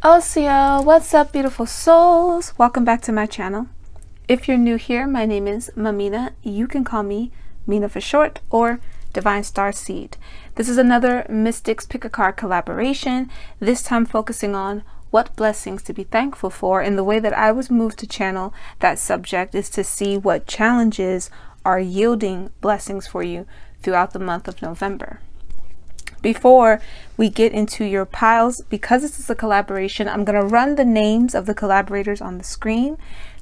Osio, what's up, beautiful souls? Welcome back to my channel. If you're new here, my name is Mamina. You can call me Mina for short, or Divine Star Seed. This is another Mystics Pick a Card collaboration, this time focusing on what blessings to be thankful for. And the way that I was moved to channel that subject is to see what challenges are yielding blessings for you throughout the month of November. Before we get into your piles, because this is a collaboration, I'm going to run the names of the collaborators on the screen.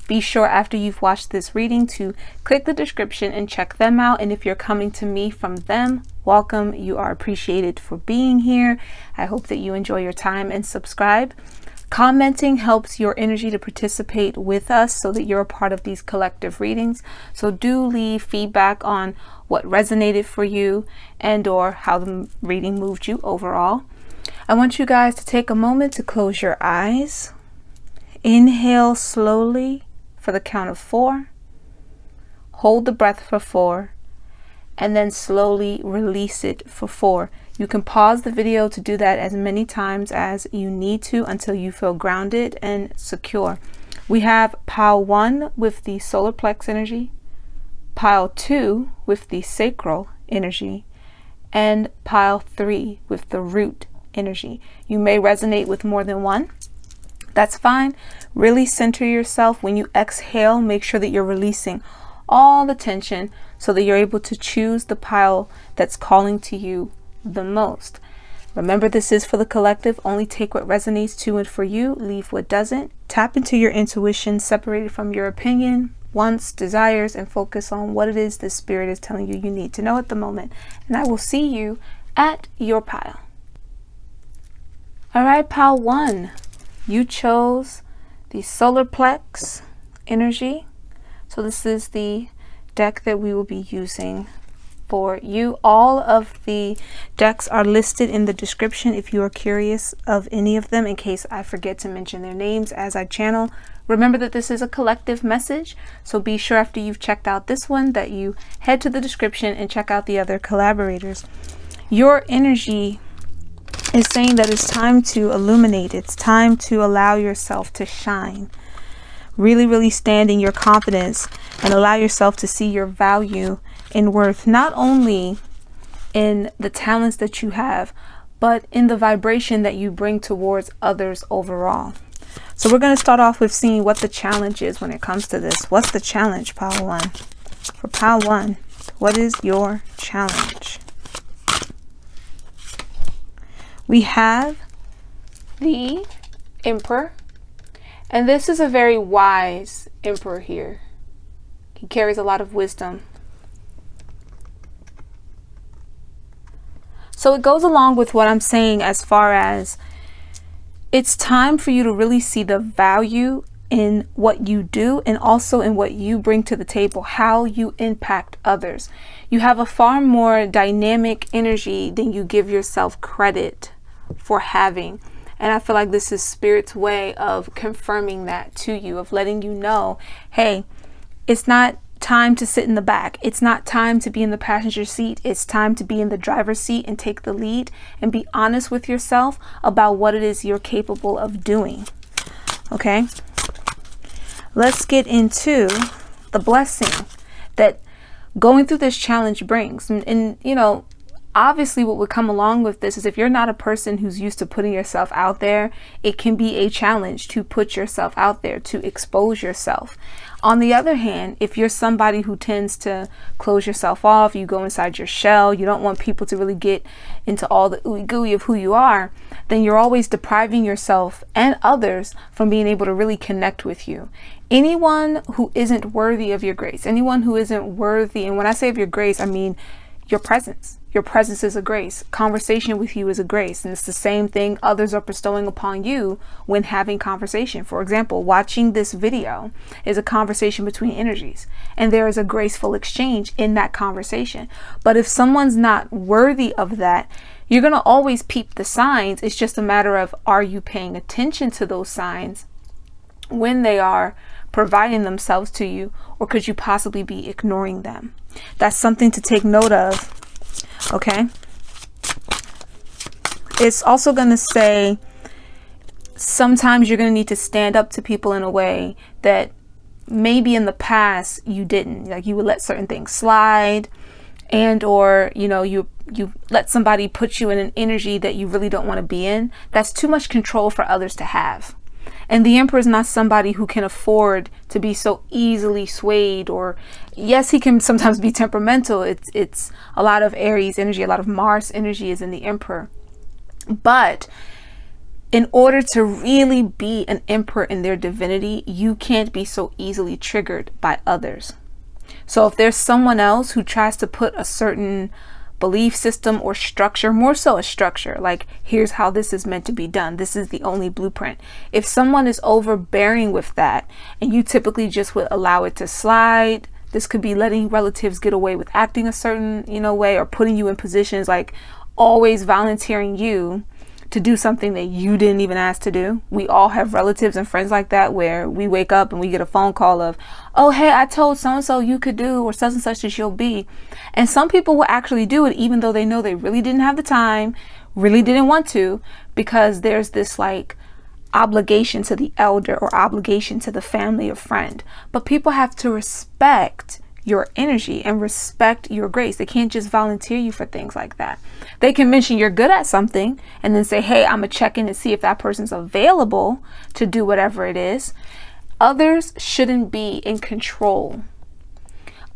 Be sure after you've watched this reading to click the description and check them out. And if you're coming to me from them, welcome. You are appreciated for being here. I hope that you enjoy your time and subscribe. Commenting helps your energy to participate with us so that you're a part of these collective readings. So do leave feedback on what resonated for you and or how the reading moved you overall. I want you guys to take a moment to close your eyes. Inhale slowly for the count of 4. Hold the breath for 4. And then slowly release it for 4. You can pause the video to do that as many times as you need to until you feel grounded and secure. We have pile 1 with the solar plex energy, pile 2 with the sacral energy, and pile 3 with the root energy. You may resonate with more than one. That's fine. Really center yourself. When you exhale, make sure that you're releasing all the tension so that you're able to choose the pile that's calling to you the most. Remember, this is for the collective. Only take what resonates to and for you. Leave what doesn't. Tap into your intuition, separated from your opinion, wants, desires, and focus on what it is the spirit is telling you need to know at the moment. And I will see you at your pile. All right, pile 1. You chose the solar plex energy. So this is the deck that we will be using for you. All of the decks are listed in the description if you are curious of any of them, in case I forget to mention their names as I channel. Remember that this is a collective message, so be sure after you've checked out this one that you head to the description and check out the other collaborators. Your energy is saying that it's time to illuminate. It's time to allow yourself to shine. Really stand in your confidence and allow yourself to see your value and worth, not only in the talents that you have, but in the vibration that you bring towards others overall. So we're going to start off with seeing what the challenge is when it comes to this. What's the challenge, pile 1? For pile 1, what is your challenge? We have the Emperor. And this is a very wise Emperor here. He carries a lot of wisdom. So it goes along with what I'm saying as far as it's time for you to really see the value in what you do and also in what you bring to the table, how you impact others. You have a far more dynamic energy than you give yourself credit for having. And I feel like this is Spirit's way of confirming that to you, of letting you know, hey, it's not time to sit in the back. It's not time to be in the passenger seat. It's time to be in the driver's seat and take the lead and be honest with yourself about what it is you're capable of doing. Okay? Let's get into the blessing that going through this challenge brings. And you know, obviously what would come along with this is if you're not a person who's used to putting yourself out there, it can be a challenge to put yourself out there, to expose yourself. On the other hand, if you're somebody who tends to close yourself off, you go inside your shell, you don't want people to really get into all the ooey gooey of who you are, then you're always depriving yourself and others from being able to really connect with you. Anyone who isn't worthy of your grace, anyone who isn't worthy, and when I say of your grace, I mean your presence. Your presence is a grace. Conversation with you is a grace. And it's the same thing others are bestowing upon you when having conversation. For example, watching this video is a conversation between energies, and there is a graceful exchange in that conversation. But if someone's not worthy of that, you're going to always peep the signs. It's just a matter of, are you paying attention to those signs when they are providing themselves to you, or could you possibly be ignoring them? That's something to take note of. Okay. It's also going to say sometimes you're going to need to stand up to people in a way that maybe in the past you didn't. Like, you would let certain things slide, and or you let somebody put you in an energy that you really don't want to be in. That's too much control for others to have. And the Emperor is not somebody who can afford to be so easily swayed, or yes, he can sometimes be temperamental. It's a lot of Aries energy, a lot of Mars energy is in the Emperor. But in order to really be an emperor in their divinity, you can't be so easily triggered by others. So if there's someone else who tries to put a certain belief system or structure, more so a structure, like, here's how this is meant to be done, this is the only blueprint. If someone is overbearing with that, and you typically just would allow it to slide, this could be letting relatives get away with acting a certain, way, or putting you in positions, like always volunteering you to do something that you didn't even ask to do. We all have relatives and friends like that, where we wake up and we get a phone call of, oh, hey, I told so-and-so you could do, or such and such as you'll be. And some people will actually do it even though they know they really didn't have the time, really didn't want to, because there's this like obligation to the elder or obligation to the family or friend. But people have to respect your energy and respect your grace. They can't just volunteer you for things like that. They can mention you're good at something and then say, hey, I'm gonna check in and see if that person's available to do whatever it is. Others shouldn't be in control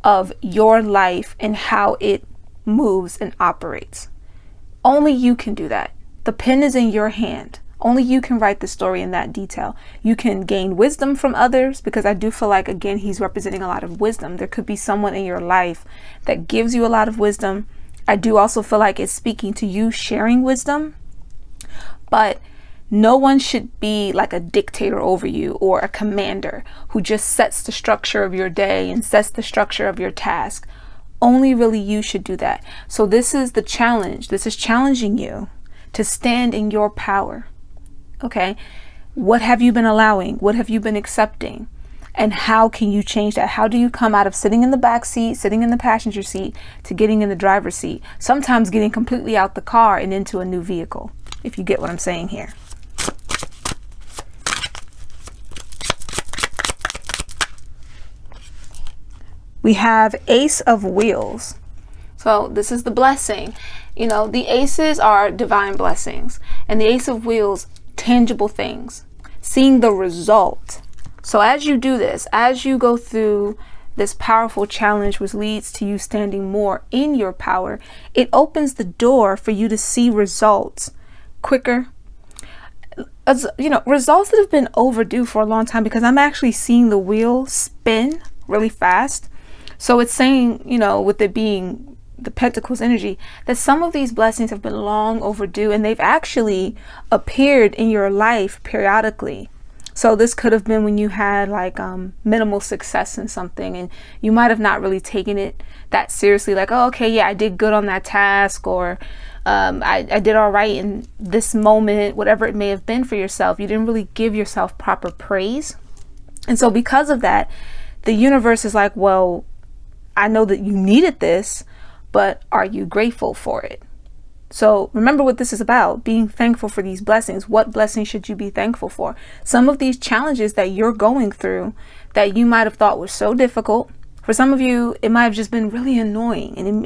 of your life and how it moves and operates. Only you can do that. The pen is in your hand. Only you can write the story in that detail. You can gain wisdom from others, because I do feel like, again, he's representing a lot of wisdom. There could be someone in your life that gives you a lot of wisdom. I do also feel like it's speaking to you, sharing wisdom, but no one should be like a dictator over you, or a commander who just sets the structure of your day and sets the structure of your task. Only really you should do that. So this is the challenge. This is challenging you to stand in your power. Okay, what have you been allowing? What have you been accepting? And how can you change that? How do you come out of sitting in the back seat, sitting in the passenger seat, to getting in the driver's seat? Sometimes getting completely out the car and into a new vehicle, if you get what I'm saying here. We have Ace of Wheels. So this is the blessing. The aces are divine blessings, and the Ace of Wheels, tangible things, seeing the result. So as you do this, as you go through this powerful challenge, which leads to you standing more in your power, it opens the door for you to see results quicker. Results that have been overdue for a long time, because I'm actually seeing the wheel spin really fast. So it's saying, with it being the Pentacles energy, that some of these blessings have been long overdue, and they've actually appeared in your life periodically. So this could have been when you had like minimal success in something, and you might have not really taken it that seriously, like, oh, okay, yeah, I did good on that task, or I did all right in this moment, whatever it may have been for yourself. You didn't really give yourself proper praise. And so because of that, the universe is like, well, I know that you needed this, but are you grateful for it? So remember what this is about, being thankful for these blessings. What blessings should you be thankful for? Some of these challenges that you're going through that you might have thought was so difficult, for some of you, it might have just been really annoying. And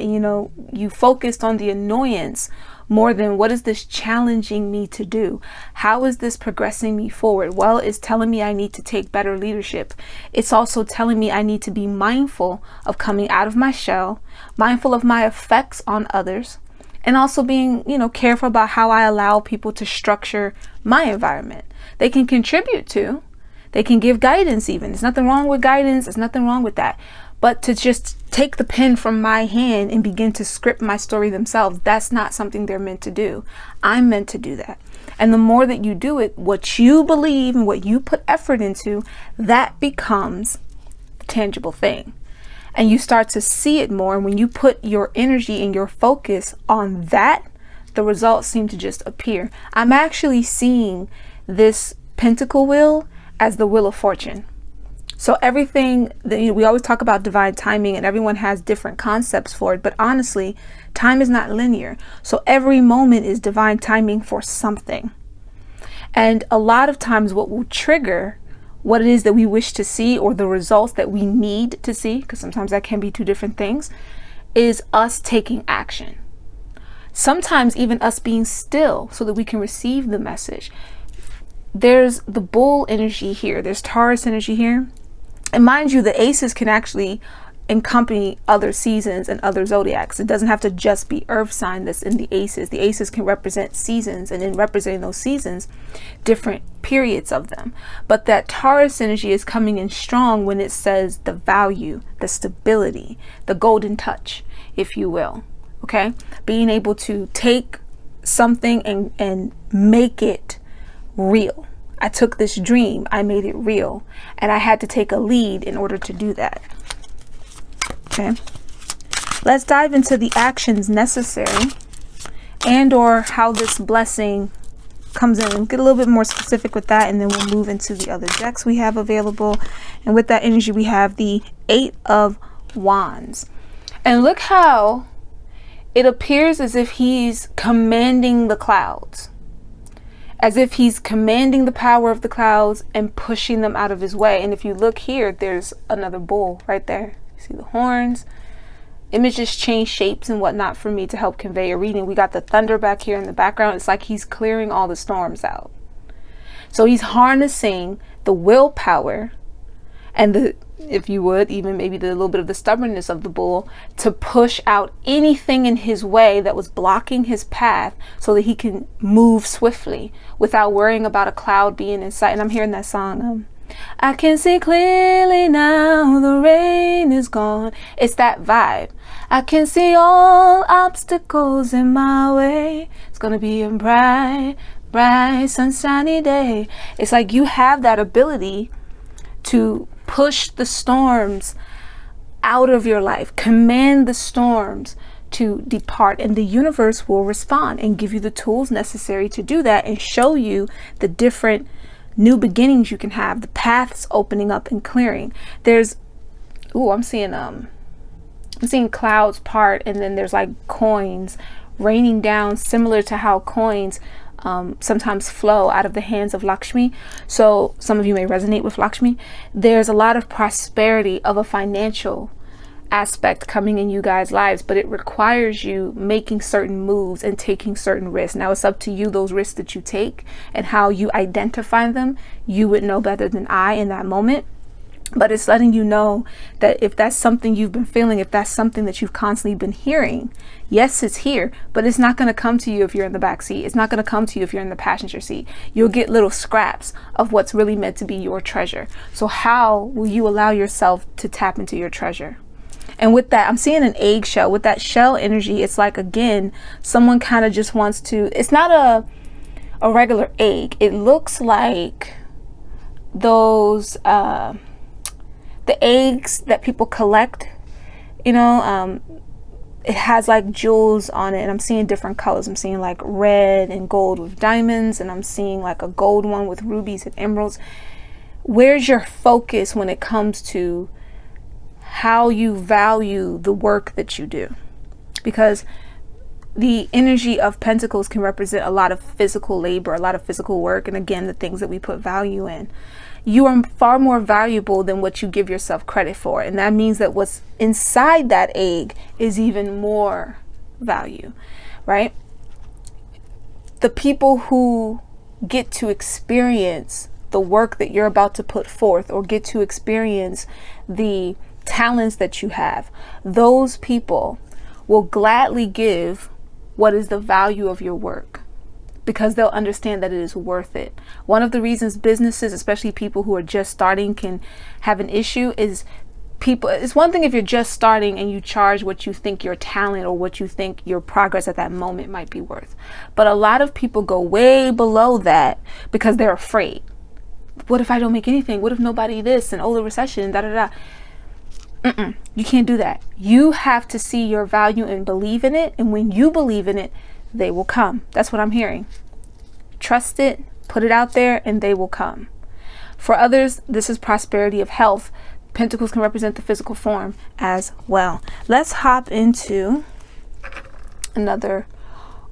you focused on the annoyance more than what is this challenging me to do? How is this progressing me forward? Well, it's telling me I need to take better leadership. It's also telling me I need to be mindful of coming out of my shell, mindful of my effects on others, and also being, careful about how I allow people to structure my environment. They can contribute to, they can give guidance even. There's nothing wrong with guidance. There's nothing wrong with that. But to just take the pen from my hand and begin to script my story themselves, that's not something they're meant to do. I'm meant to do that. And the more that you do it, what you believe and what you put effort into, that becomes the tangible thing. And you start to see it more. And when you put your energy and your focus on that, the results seem to just appear. I'm actually seeing this pentacle wheel as the wheel of fortune. So everything that we always talk about divine timing, and everyone has different concepts for it, but honestly, time is not linear. So every moment is divine timing for something. And a lot of times what will trigger what it is that we wish to see, or the results that we need to see, because sometimes that can be two different things, is us taking action. Sometimes even us being still so that we can receive the message. There's the bull energy here. There's Taurus energy here. And mind you, the aces can actually accompany other seasons and other zodiacs. It doesn't have to just be earth sign that's in the aces. The aces can represent seasons, and in representing those seasons, different periods of them. But that Taurus energy is coming in strong when it says the value, the stability, the golden touch, if you will. Okay? Being able to take something and make it real. I took this dream, I made it real, and I had to take a lead in order to do that. Okay, let's dive into the actions necessary and or how this blessing comes in. We'll get a little bit more specific with that, and then we'll move into the other decks we have available. And with that energy, we have the 8 of Wands. And look how it appears as if he's commanding the clouds. As if he's commanding the power of the clouds and pushing them out of his way. And if you look here, there's another bull right there. See the horns. Images change shapes and whatnot for me to help convey a reading. We got the thunder back here in the background. It's like he's clearing all the storms out. So he's harnessing the willpower and the, if you would, even maybe the little bit of the stubbornness of the bull to push out anything in his way that was blocking his path so that he can move swiftly without worrying about a cloud being in sight. And I'm hearing that song, I can see clearly now, the rain is gone. It's that vibe. I can see all obstacles in my way. It's gonna be a bright, bright, sunshiny day. It's like you have that ability to push the storms out of your life, command the storms to depart, and the universe will respond and give you the tools necessary to do that and show you the different new beginnings you can have, the paths opening up and clearing. There's, I'm seeing clouds part, and then there's like coins raining down, similar to how coins sometimes flow out of the hands of Lakshmi. So some of you may resonate with Lakshmi. There's a lot of prosperity of a financial aspect coming in you guys' lives, but it requires you making certain moves and taking certain risks. Now it's up to you, those risks that you take and how you identify them. You would know better than I in that moment. But it's letting you know that if that's something you've been feeling, if that's something that you've constantly been hearing, yes, it's here, but it's not going to come to you if you're in the back seat. It's not going to come to you if you're in the passenger seat. You'll get little scraps of what's really meant to be your treasure. So how will you allow yourself to tap into your treasure? And with that, I'm seeing an eggshell. With that shell energy, it's like, again, someone kind of just wants to, it's not a regular egg. It looks like those, the eggs that people collect, you know, it has like jewels on it, and I'm seeing different colors. I'm seeing like red and gold with diamonds, and I'm seeing like a gold one with rubies and emeralds. Where's your focus when it comes to how you value the work that you do? Because the energy of Pentacles can represent a lot of physical labor, a lot of physical work, and again, the things that we put value in. You are far more valuable than what you give yourself credit for. And that means that what's inside that egg is even more value, right? The people who get to experience the work that you're about to put forth, or get to experience the talents that you have, those people will gladly give what is the value of your work, because they'll understand that it is worth it. One of the reasons businesses, especially people who are just starting, can have an issue is people, it's one thing if you're just starting and you charge what you think your talent or what you think your progress at that moment might be worth. But a lot of people go way below that because they're afraid. What if I don't make anything? What if nobody this, and the recession, da da da. You can't do that. You have to see your value and believe in it. And when you believe in it, they will come. That's what I'm hearing. Trust it, put it out there, and they will come. For others, this is prosperity of health. Pentacles can represent the physical form as well. Let's hop into another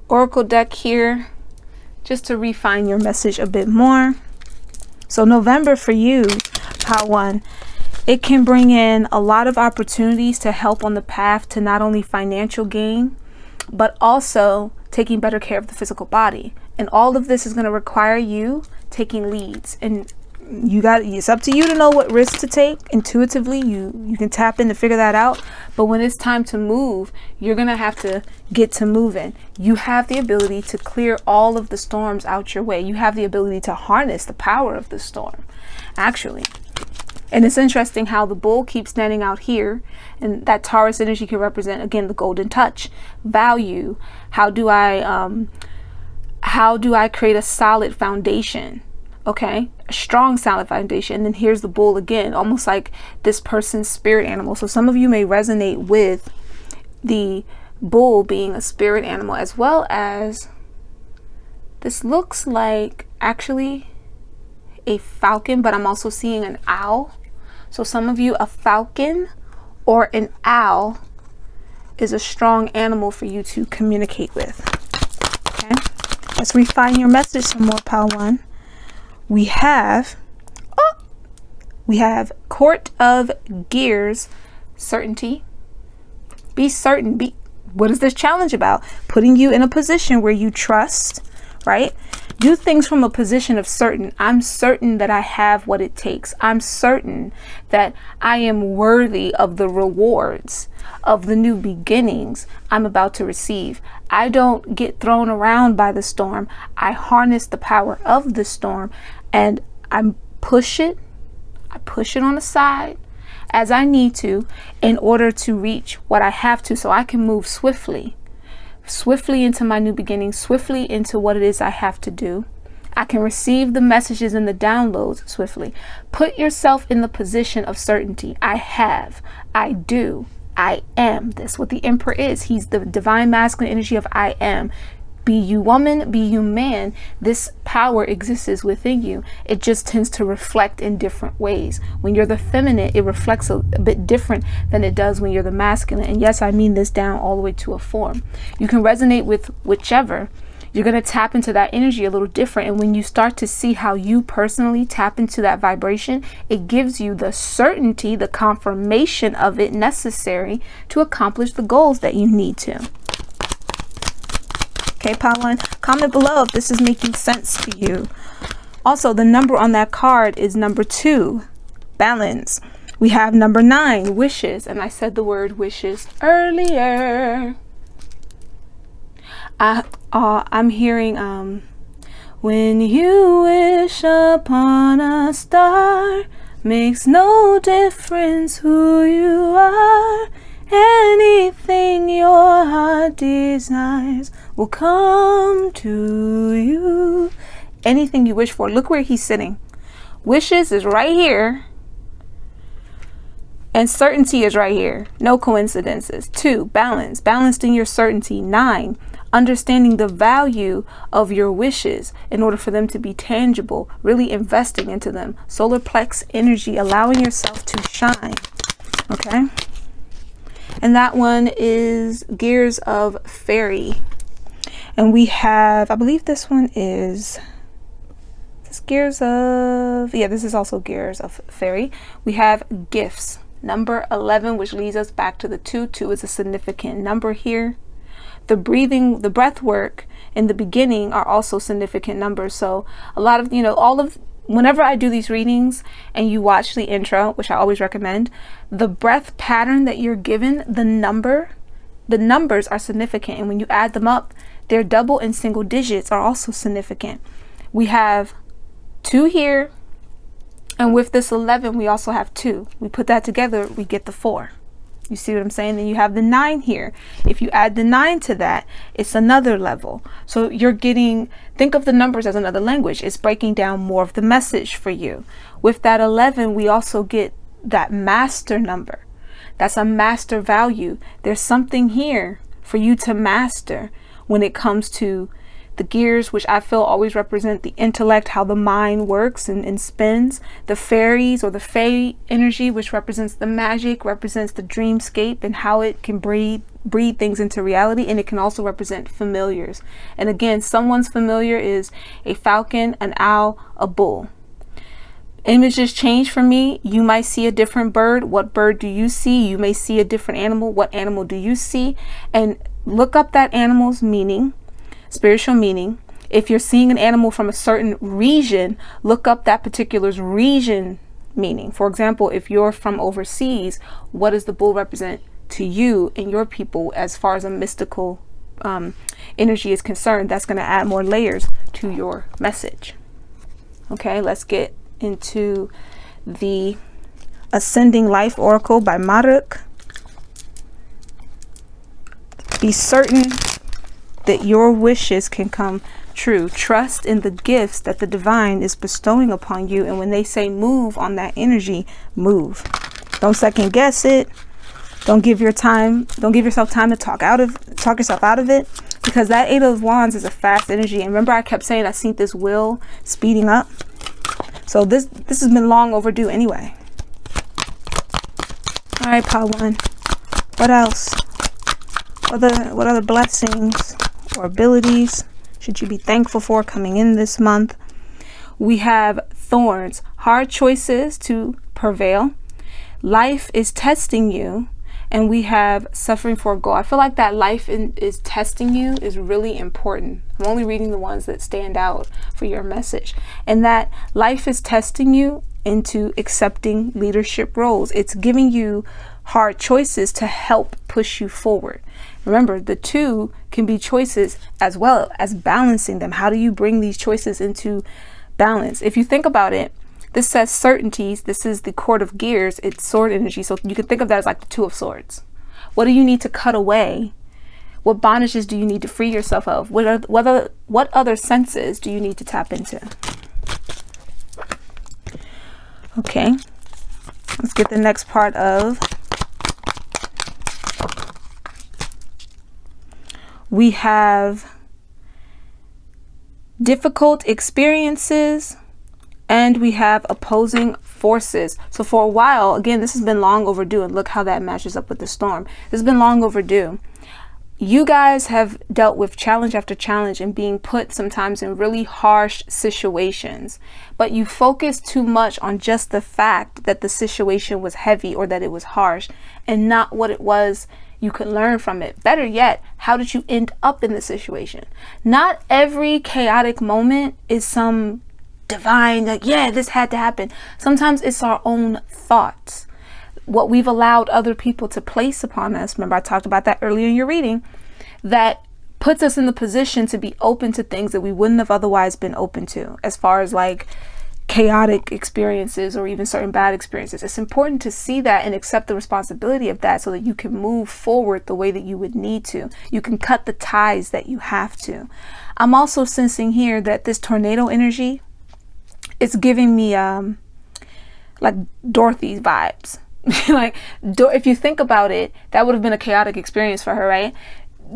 oracle deck here just to refine your message a bit more. So November for you, Pile 1, it can bring in a lot of opportunities to help on the path to not only financial gain, but also taking better care of the physical body. And all of this is going to require you taking leads. And it's up to you to know what risks to take. Intuitively, you can tap in to figure that out. But when it's time to move, you're going to have to get to moving. You have the ability to clear all of the storms out your way. You have the ability to harness the power of the storm, actually. And it's interesting how the bull keeps standing out here, and that Taurus energy can represent, again, the golden touch, value. How do I create a solid foundation? Okay, a strong, solid foundation. And then here's the bull again, almost like this person's spirit animal. So some of you may resonate with the bull being a spirit animal, as well as this looks like actually a falcon, but I'm also seeing an owl. So some of you, a falcon or an owl is a strong animal for you to communicate with. Okay, let's refine your message some more, Pile 1. We have Court of Gears, certainty. Be certain. What is this challenge about? Putting you in a position where you trust, right? Do things from a position of certain. I'm certain that I have what it takes. I'm certain that I am worthy of the rewards of the new beginnings I'm about to receive. I don't get thrown around by the storm. I harness the power of the storm, and I push it on the side as I need to in order to reach what I have to, so I can move swiftly into my new beginning, swiftly into what it is I have to do. I can receive the messages and the downloads swiftly. Put yourself in the position of certainty. I have, I do, I am. That's what the Emperor is. He's the divine masculine energy of I am. Be you woman, be you man, this power exists within you. It just tends to reflect in different ways. When you're the feminine, it reflects a bit different than it does when you're the masculine. And yes, I mean this down all the way to a form. You can resonate with whichever. You're going to tap into that energy a little different. And when you start to see how you personally tap into that vibration, it gives you the certainty, the confirmation of it necessary to accomplish the goals that you need to. Okay, Pile 1, comment below if this is making sense to you. Also, the number on that card is number 2, balance. We have number 9, wishes. And I said the word wishes earlier. I'm hearing, when you wish upon a star, makes no difference who you are. Anything your heart desires will come to you. Anything you wish for. Look where he's sitting. Wishes is right here, and certainty is right here. No coincidences. 2, balance. Balanced in your certainty. 9, understanding the value of your wishes in order for them to be tangible. Really investing into them. Solar plex energy. Allowing yourself to shine. Okay. And that one is Gears of Fairy. And we have, I believe this one is Gears of, yeah, this is also Gears of Fairy. We have Gifts, number 11, which leads us back to the 2. 2 is a significant number here. The breathing, the breath work in the beginning are also significant numbers. So a lot of, whenever I do these readings and you watch the intro, which I always recommend, the breath pattern that you're given, the numbers are significant. And when you add them up, their double and single digits are also significant. We have 2 here, and with this 11, we also have 2. We put that together, we get the 4. You see what I'm saying? Then you have the 9 here. If you add the 9 to that, it's another level. So you're getting, think of the numbers as another language. It's breaking down more of the message for you. With that 11, we also get that master number. That's a master value. There's something here for you to master when it comes to the gears, which I feel always represent the intellect, how the mind works and spins. The fairies or the fae energy, which represents the magic, represents the dreamscape and how it can breed breed things into reality. And it can also represent familiars. And again, someone's familiar is a falcon, an owl, a bull. Images change for me. You might see a different bird. What bird do you see? You may see a different animal. What animal do you see? And look up that animal's meaning, spiritual meaning. If you're seeing an animal from a certain region, look up that particular region meaning. For example, if you're from overseas, what does the bull represent to you and your people as far as a mystical energy is concerned? That's going to add more layers to your message. Okay, let's get into the Ascending Life Oracle by Maruk. Be certain that your wishes can come true. Trust in the gifts that the divine is bestowing upon you. And when they say move on that energy, move. Don't second guess it. Don't give yourself time to talk yourself out of it, because that Eight of Wands is a fast energy. And remember, I kept saying I seen this wheel speeding up. So this has been long overdue anyway. All right, Pile 1. What else? What other blessings or abilities should you be thankful for coming in this month? We have thorns, hard choices to prevail. Life is testing you. And we have suffering for a goal. I feel like that life is testing you is really important. I'm only reading the ones that stand out for your message. And that life is testing you into accepting leadership roles. It's giving you hard choices to help push you forward. Remember, the two can be choices as well as balancing them. How do you bring these choices into balance? If you think about it, this says certainties. This is the Court of Gears. It's sword energy. So you can think of that as like the Two of Swords. What do you need to cut away? What bondages do you need to free yourself of? What other senses do you need to tap into? Okay. Let's get the next part of. We have difficult experiences. And we have opposing forces. So for a while, again, this has been long overdue. And look how that matches up with the storm. This has been long overdue. You guys have dealt with challenge after challenge and being put sometimes in really harsh situations. But you focus too much on just the fact that the situation was heavy or that it was harsh, and not what it was you could learn from it. Better yet, how did you end up in the situation? Not every chaotic moment is some divine, like, yeah, this had to happen. Sometimes it's our own thoughts, what we've allowed other people to place upon us. Remember, I talked about that earlier in your reading, that puts us in the position to be open to things that we wouldn't have otherwise been open to, as far as like chaotic experiences or even certain bad experiences. It's important to see that and accept the responsibility of that so that you can move forward the way that you would need to. You can cut the ties that you have to. I'm also sensing here that this tornado energy, it's giving me like Dorothy vibes. Like, if you think about it, that would have been a chaotic experience for her, right?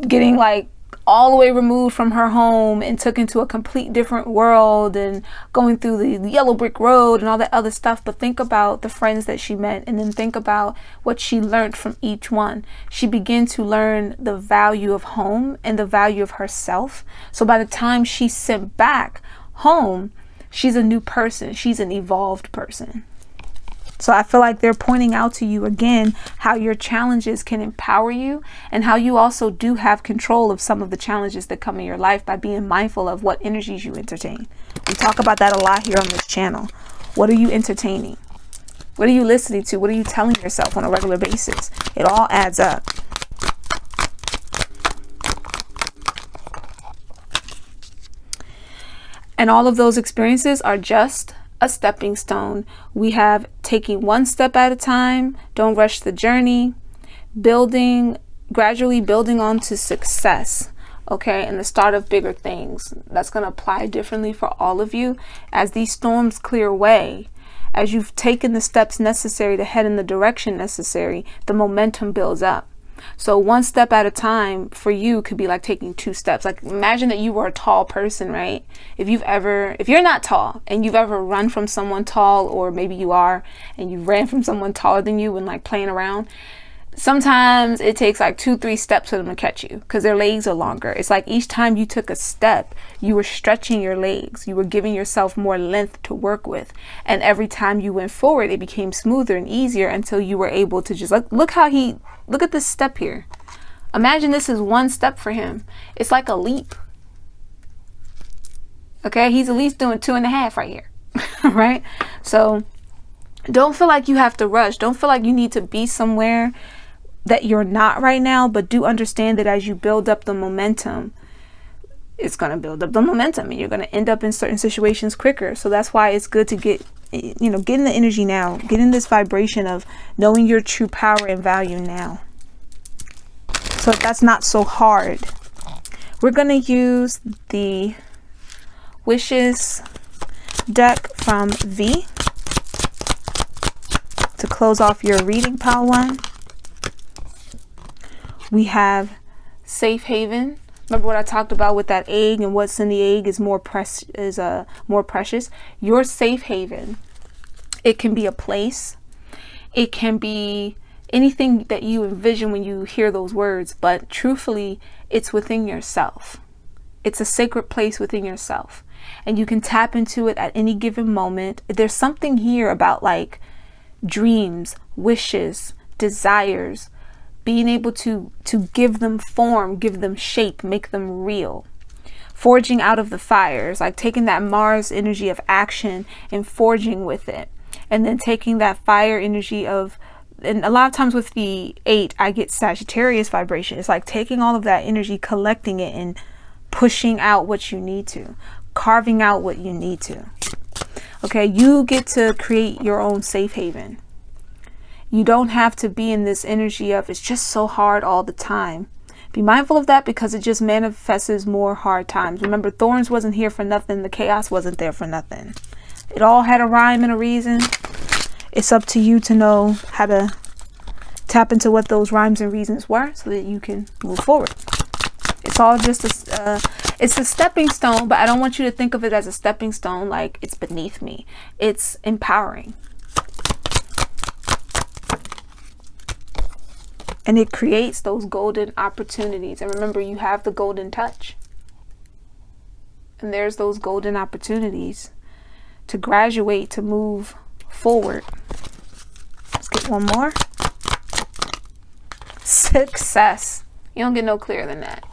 Getting like all the way removed from her home and took into a complete different world and going through the yellow brick road and all that other stuff. But think about the friends that she met, and then think about what she learned from each one. She began to learn the value of home and the value of herself. So by the time she's sent back home, she's a new person. She's an evolved person. So I feel like they're pointing out to you again how your challenges can empower you, and how you also do have control of some of the challenges that come in your life by being mindful of what energies you entertain. We talk about that a lot here on this channel. What are you entertaining? What are you listening to? What are you telling yourself on a regular basis? It all adds up. And all of those experiences are just a stepping stone. We have taking one step at a time. Don't rush the journey. Gradually building on to success. Okay, and the start of bigger things. That's going to apply differently for all of you as these storms clear away. As you've taken the steps necessary to head in the direction necessary, the momentum builds up. So one step at a time for you could be like taking 2 steps. Like, imagine that you were a tall person, right? If you're not tall and you've ever run from someone tall, or maybe you are and you ran from someone taller than you when like playing around, sometimes it takes like 2-3 steps for them to catch you because their legs are longer. It's like each time you took a step, you were stretching your legs. You were giving yourself more length to work with. And every time you went forward, it became smoother and easier until you were able to just look at this step here. Imagine this is one step for him. It's like a leap. Okay, he's at least doing 2.5 right here. Right? So don't feel like you have to rush. Don't feel like you need to be somewhere that you're not right now, but do understand that as you build up the momentum, it's going to build up the momentum and you're going to end up in certain situations quicker. So that's why it's good to get in the energy now, get in this vibration of knowing your true power and value now. So that's not so hard. We're going to use the Wishes deck from V to close off your reading, pile 1. We have Safe Haven. Remember what I talked about with that egg, and what's in the egg is more precious. Your safe haven. It can be a place. It can be anything that you envision when you hear those words, but truthfully, it's within yourself. It's a sacred place within yourself, and you can tap into it at any given moment. There's something here about like dreams, wishes, desires, being able to give them form, give them shape, make them real. Forging out of the fires, like taking that Mars energy of action and forging with it. And then taking that fire energy of, and a lot of times with the 8, I get Sagittarius vibration. It's like taking all of that energy, collecting it, and pushing out what you need to, carving out what you need to. Okay, you get to create your own safe haven. You don't have to be in this energy of it's just so hard all the time. Be mindful of that because it just manifests more hard times. Remember, thorns wasn't here for nothing. The chaos wasn't there for nothing. It all had a rhyme and a reason. It's up to you to know how to tap into what those rhymes and reasons were so that you can move forward. It's all just it's a stepping stone, but I don't want you to think of it as a stepping stone like it's beneath me. It's empowering. And it creates those golden opportunities. And remember, you have the golden touch. And there's those golden opportunities to graduate, to move forward. Let's get one more. Success. You don't get no clearer than that.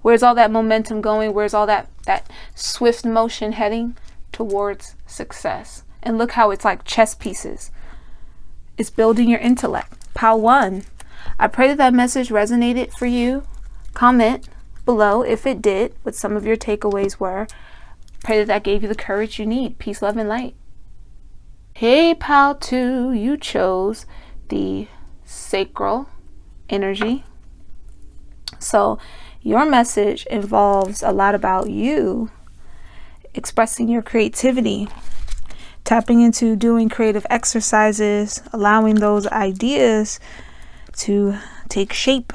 Where's all that momentum going? Where's all that swift motion heading? Towards success. And look how it's like chess pieces. It's building your intellect. Pile 1. I pray that message resonated for you. Comment below if it did, what some of your takeaways were. Pray that gave you the courage you need. Peace, love, and light. Hey, pile 2, you chose the sacral energy. So your message involves a lot about you expressing your creativity, tapping into doing creative exercises, allowing those ideas to take shape.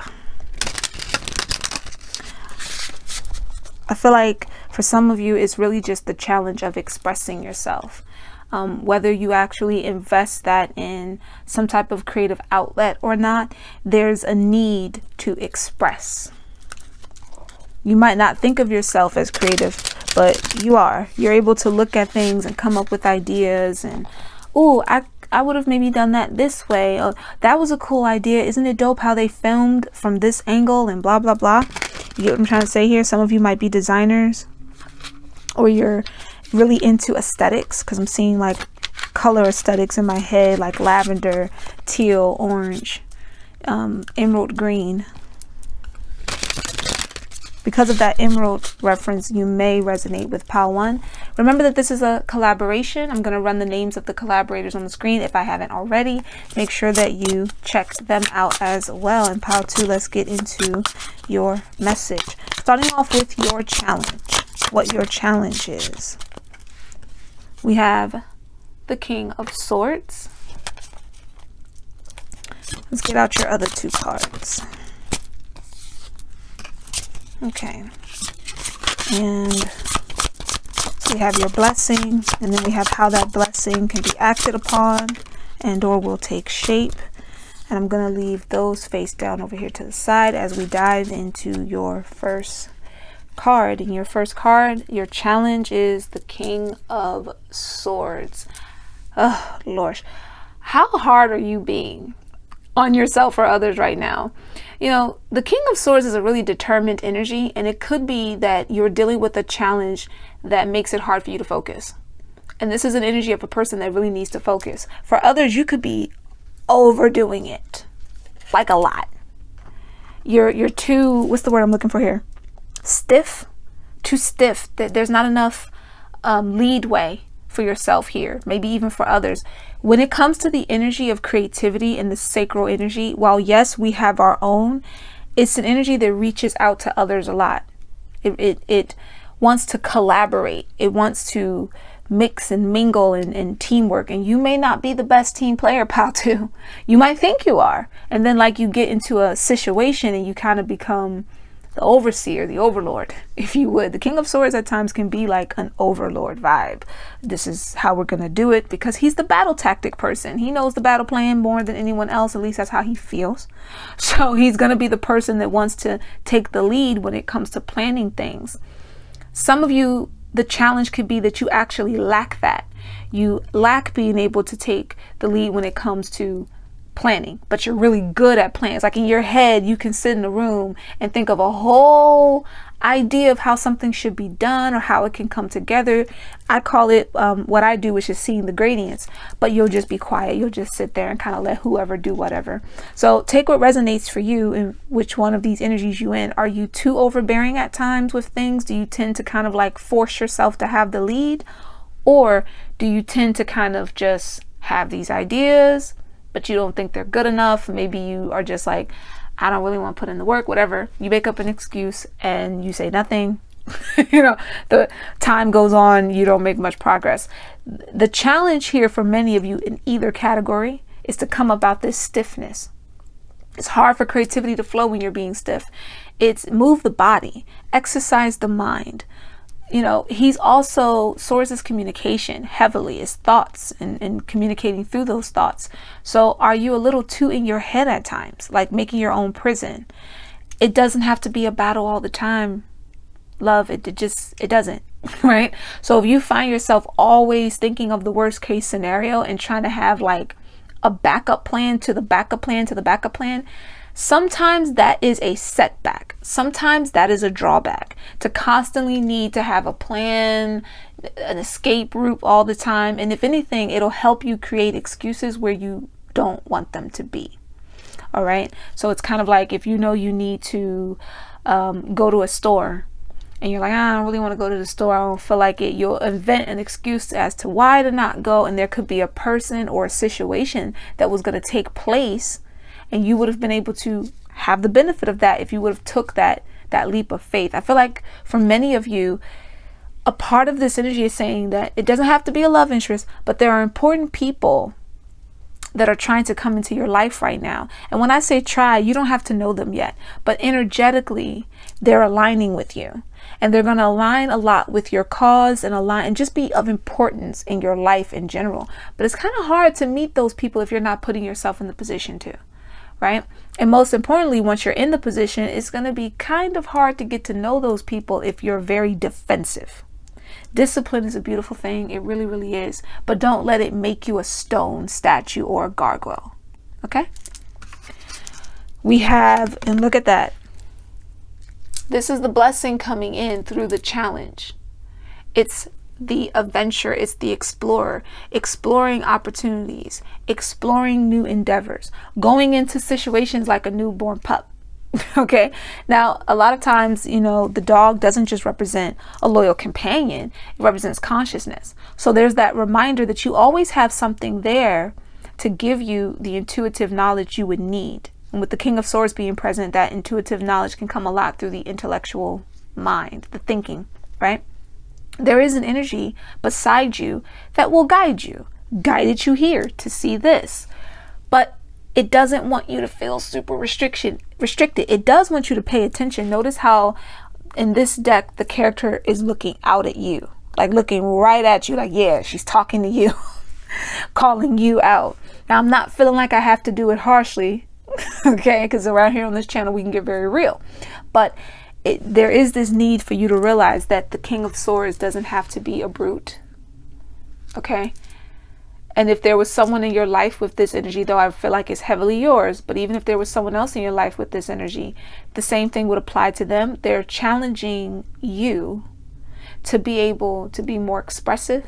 I feel like for some of you, it's really just the challenge of expressing yourself. Whether you actually invest that in some type of creative outlet or not, there's a need to express. You might not think of yourself as creative, but you are. You're able to look at things and come up with ideas and, oh, I would have maybe done that this way. Oh, that was a cool idea. Isn't it dope how they filmed from this angle and blah, blah, blah. You get what I'm trying to say here? Some of you might be designers, or you're really into aesthetics, because I'm seeing like color aesthetics in my head, like lavender, teal, orange, emerald green. Because of that emerald reference, you may resonate with pile 1. Remember that this is a collaboration. I'm going to run the names of the collaborators on the screen if I haven't already. Make sure that you check them out as well. And pile 2, let's get into your message. Starting off with your challenge. What your challenge is. We have the King of Swords. Let's get out your other 2 cards. Okay, and so we have your blessing, and then we have how that blessing can be acted upon and or will take shape. And I'm going to leave those face down over here to the side as we dive into your first card. In your first card, your challenge is the King of Swords. Oh, Lord. How hard are you being on yourself or others right now? You know, the King of Swords is a really determined energy, and it could be that you're dealing with a challenge that makes it hard for you to focus. And this is an energy of a person that really needs to focus. For others, you could be overdoing it, like a lot. You're too, what's the word I'm looking for here? Stiff, too stiff. There's not enough leadway for yourself here, maybe even for others. When it comes to the energy of creativity and the sacral energy, while yes, we have our own, it's an energy that reaches out to others a lot. It wants to collaborate. It wants to mix and mingle and teamwork. And you may not be the best team player, pal, too. You might think you are. And then like you get into a situation and you kind of become the overseer, the overlord, if you would. The King of Swords at times can be like an overlord vibe. This is how we're going to do it, because he's the battle tactic person. He knows the battle plan more than anyone else. At least that's how he feels. So he's going to be the person that wants to take the lead when it comes to planning things. Some of you, the challenge could be that you actually lack that. You lack being able to take the lead when it comes to planning, but you're really good at plans. Like in your head, you can sit in a room and think of a whole idea of how something should be done or how it can come together. I call it, what I do is just seeing the gradients, but you'll just be quiet. You'll just sit there and kind of let whoever do whatever. So take what resonates for you and which one of these energies you in. Are you too overbearing at times with things? Do you tend to kind of like force yourself to have the lead? Or do you tend to kind of just have these ideas, but you don't think they're good enough? Maybe you are just like, I don't really want to put in the work, whatever. You make up an excuse and you say nothing. You know, the time goes on, you don't make much progress. The challenge here for many of you in either category is to come about this stiffness. It's hard for creativity to flow when you're being stiff. It's move the body, exercise the mind. You know, he's also, Swords is communication heavily, is thoughts and communicating through those thoughts. So are you a little too in your head at times, like making your own prison? It doesn't have to be a battle all the time, love. It doesn't, right? So if you find yourself always thinking of the worst case scenario and trying to have like a backup plan to the backup plan to the backup plan, sometimes that is a setback. Sometimes that is a drawback. To constantly need to have a plan, an escape route all the time. And if anything, it'll help you create excuses where you don't want them to be. All right. So it's kind of like if you know you need to go to a store and you're like, I don't really want to go to the store, I don't feel like it. You'll invent an excuse as to why to not go. And there could be a person or a situation that was going to take place, and you would have been able to have the benefit of that if you would have took that leap of faith. I feel like for many of you, a part of this energy is saying that it doesn't have to be a love interest, but there are important people that are trying to come into your life right now. And when I say try, you don't have to know them yet, but energetically, they're aligning with you. And they're going to align a lot with your cause and just be of importance in your life in general. But it's kind of hard to meet those people if you're not putting yourself in the position to. Right? And most importantly, once you're in the position, it's going to be kind of hard to get to know those people if you're very defensive. Discipline is a beautiful thing. It really, really is. But don't let it make you a stone statue or a gargoyle. Okay? We have, and look at that. This is the blessing coming in through the challenge. It's the adventure, it's the explorer, exploring opportunities, exploring new endeavors, going into situations like a newborn pup. Okay, now a lot of times, you know, the dog doesn't just represent a loyal companion, it represents consciousness. So there's that reminder that you always have something there to give you the intuitive knowledge you would need. And with the King of Swords being present, that intuitive knowledge can come a lot through the intellectual mind, the thinking, right? There is an energy beside you that will guide you, guided you here to see this, but it doesn't want you to feel super restricted. It does want you to pay attention. Notice how in this deck, the character is looking out at you, like looking right at you, like, yeah, she's talking to you. calling you out. Now, I'm not feeling like I have to do it harshly, okay? Because around here on this channel, we can get very real. But there is this need for you to realize that the King of Swords doesn't have to be a brute, okay? And if there was someone in your life with this energy, though I feel like it's heavily yours, but even if there was someone else in your life with this energy, the same thing would apply to them. They're challenging you to be able to be more expressive,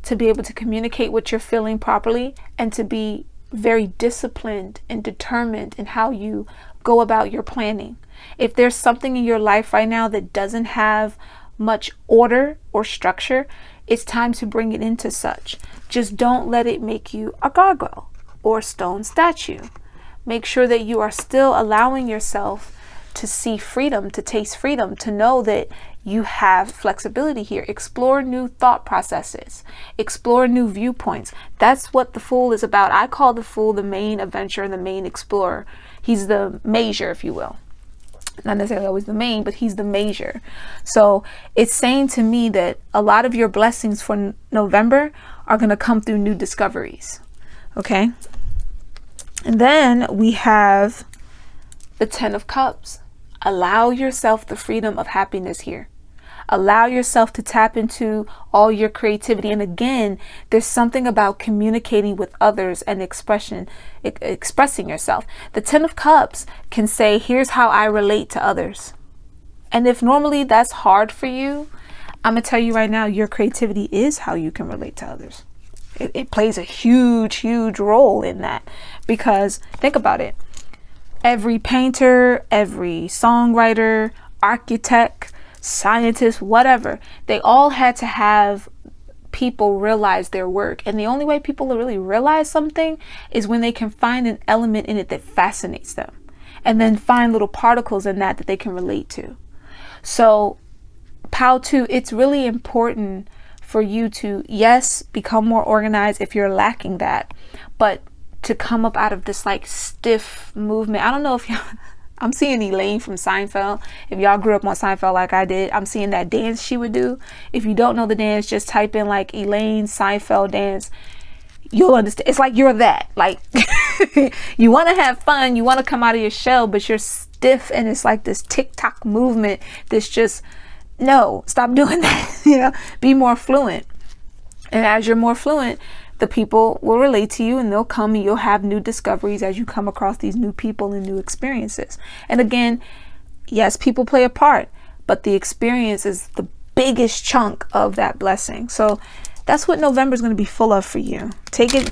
to be able to communicate what you're feeling properly, and to be very disciplined and determined in how you go about your planning. If there's something in your life right now that doesn't have much order or structure, it's time to bring it into such. Just don't let it make you a gargoyle or a stone statue. Make sure that you are still allowing yourself to see freedom, to taste freedom, to know that you have flexibility here. Explore new thought processes, explore new viewpoints. That's what the Fool is about. I call the Fool the main adventurer and the main explorer. He's the major, if you will. Not necessarily always the main, but he's the major. So it's saying to me that a lot of your blessings for November are going to come through new discoveries. Okay. And then we have the 10 of Cups. Allow yourself the freedom of happiness here. Allow yourself to tap into all your creativity. And again, there's something about communicating with others and expressing yourself. The 10 of Cups can say, here's how I relate to others. And if normally that's hard for you, I'm going to tell you right now, your creativity is how you can relate to others. It plays a huge, huge role in that, because think about it. Every painter, every songwriter, architect, scientist, whatever, they all had to have people realize their work. And the only way people really realize something is when they can find an element in it that fascinates them, and then find little particles in that they can relate to. So POW 2, it's really important for you to, yes, become more organized if you're lacking that, but to come up out of this like stiff movement. I don't know if y'all, I'm seeing Elaine from Seinfeld. If y'all grew up on Seinfeld like I did, I'm seeing that dance she would do. If you don't know the dance, just type in like Elaine Seinfeld dance. You'll understand. It's like you're that. Like you want to have fun, you want to come out of your shell, but you're stiff, and it's like this TikTok movement that's just, no, stop doing that. You know, be more fluent. And as you're more fluent, the people will relate to you, and they'll come, and you'll have new discoveries as you come across these new people and new experiences. And again, yes, people play a part, but the experience is the biggest chunk of that blessing. So that's what November is going to be full of for you. Take it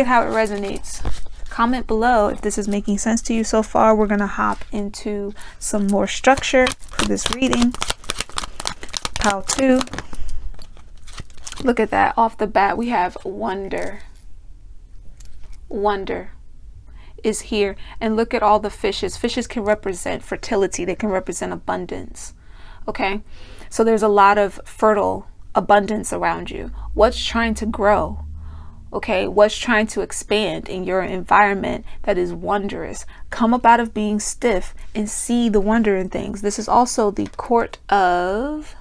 how it resonates. Comment below if this is making sense to you so far. We're going to hop into some more structure for this reading. POW 2. Look at that. Off the bat, we have wonder. Wonder is here. And look at all the fishes. Fishes can represent fertility. They can represent abundance. Okay? So there's a lot of fertile abundance around you. What's trying to grow? Okay? What's trying to expand in your environment that is wondrous? Come up out of being stiff and see the wonder in things. This is also the court of,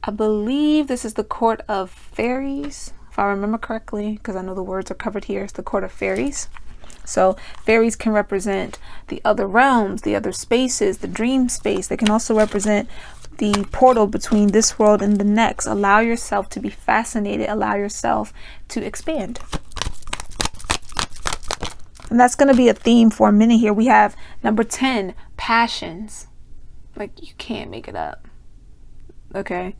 I believe this is the court of fairies, if I remember correctly, because I know the words are covered here. It's the court of fairies. So fairies can represent the other realms, the other spaces, the dream space. They can also represent the portal between this world and the next. Allow yourself to be fascinated. Allow yourself to expand. And that's going to be a theme for a minute here. We have number 10, passions. Like, you can't make it up. Okay.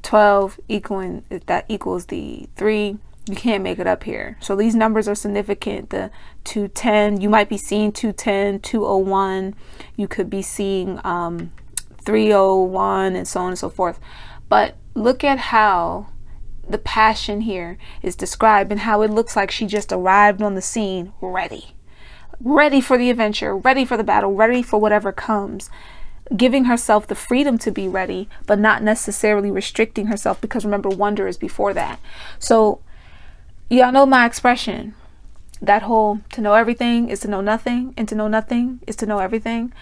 12 equaling, that equals the 3. You can't make it up here. So these numbers are significant. The 210, you might be seeing 210, 201. You could be seeing 301, and so on and so forth. But look at how the passion here is described, and how it looks like she just arrived on the scene ready for the adventure, ready for the battle, ready for whatever comes. Giving herself the freedom to be ready, but not necessarily restricting herself, because remember, wonder is before that. So y'all know my expression, that whole to know everything is to know nothing, and to know nothing is to know everything.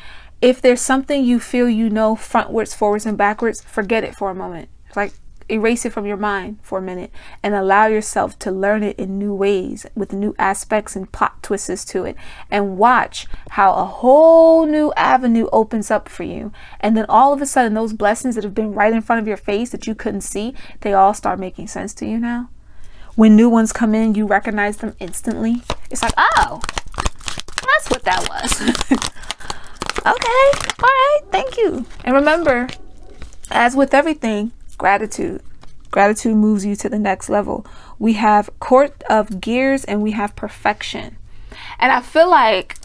If there's something you feel you know frontwards, forwards, and backwards, forget it for a moment. It's like, erase it from your mind for a minute and allow yourself to learn it in new ways with new aspects and plot twists to it, and watch how a whole new avenue opens up for you. And then all of a sudden, those blessings that have been right in front of your face that you couldn't see, they all start making sense to you now. When new ones come in, you recognize them instantly. It's like, oh, that's what that was. Okay, all right, thank you. And remember, as with everything, gratitude. Gratitude moves you to the next level. We have Court of Gears and we have Perfection. And I feel like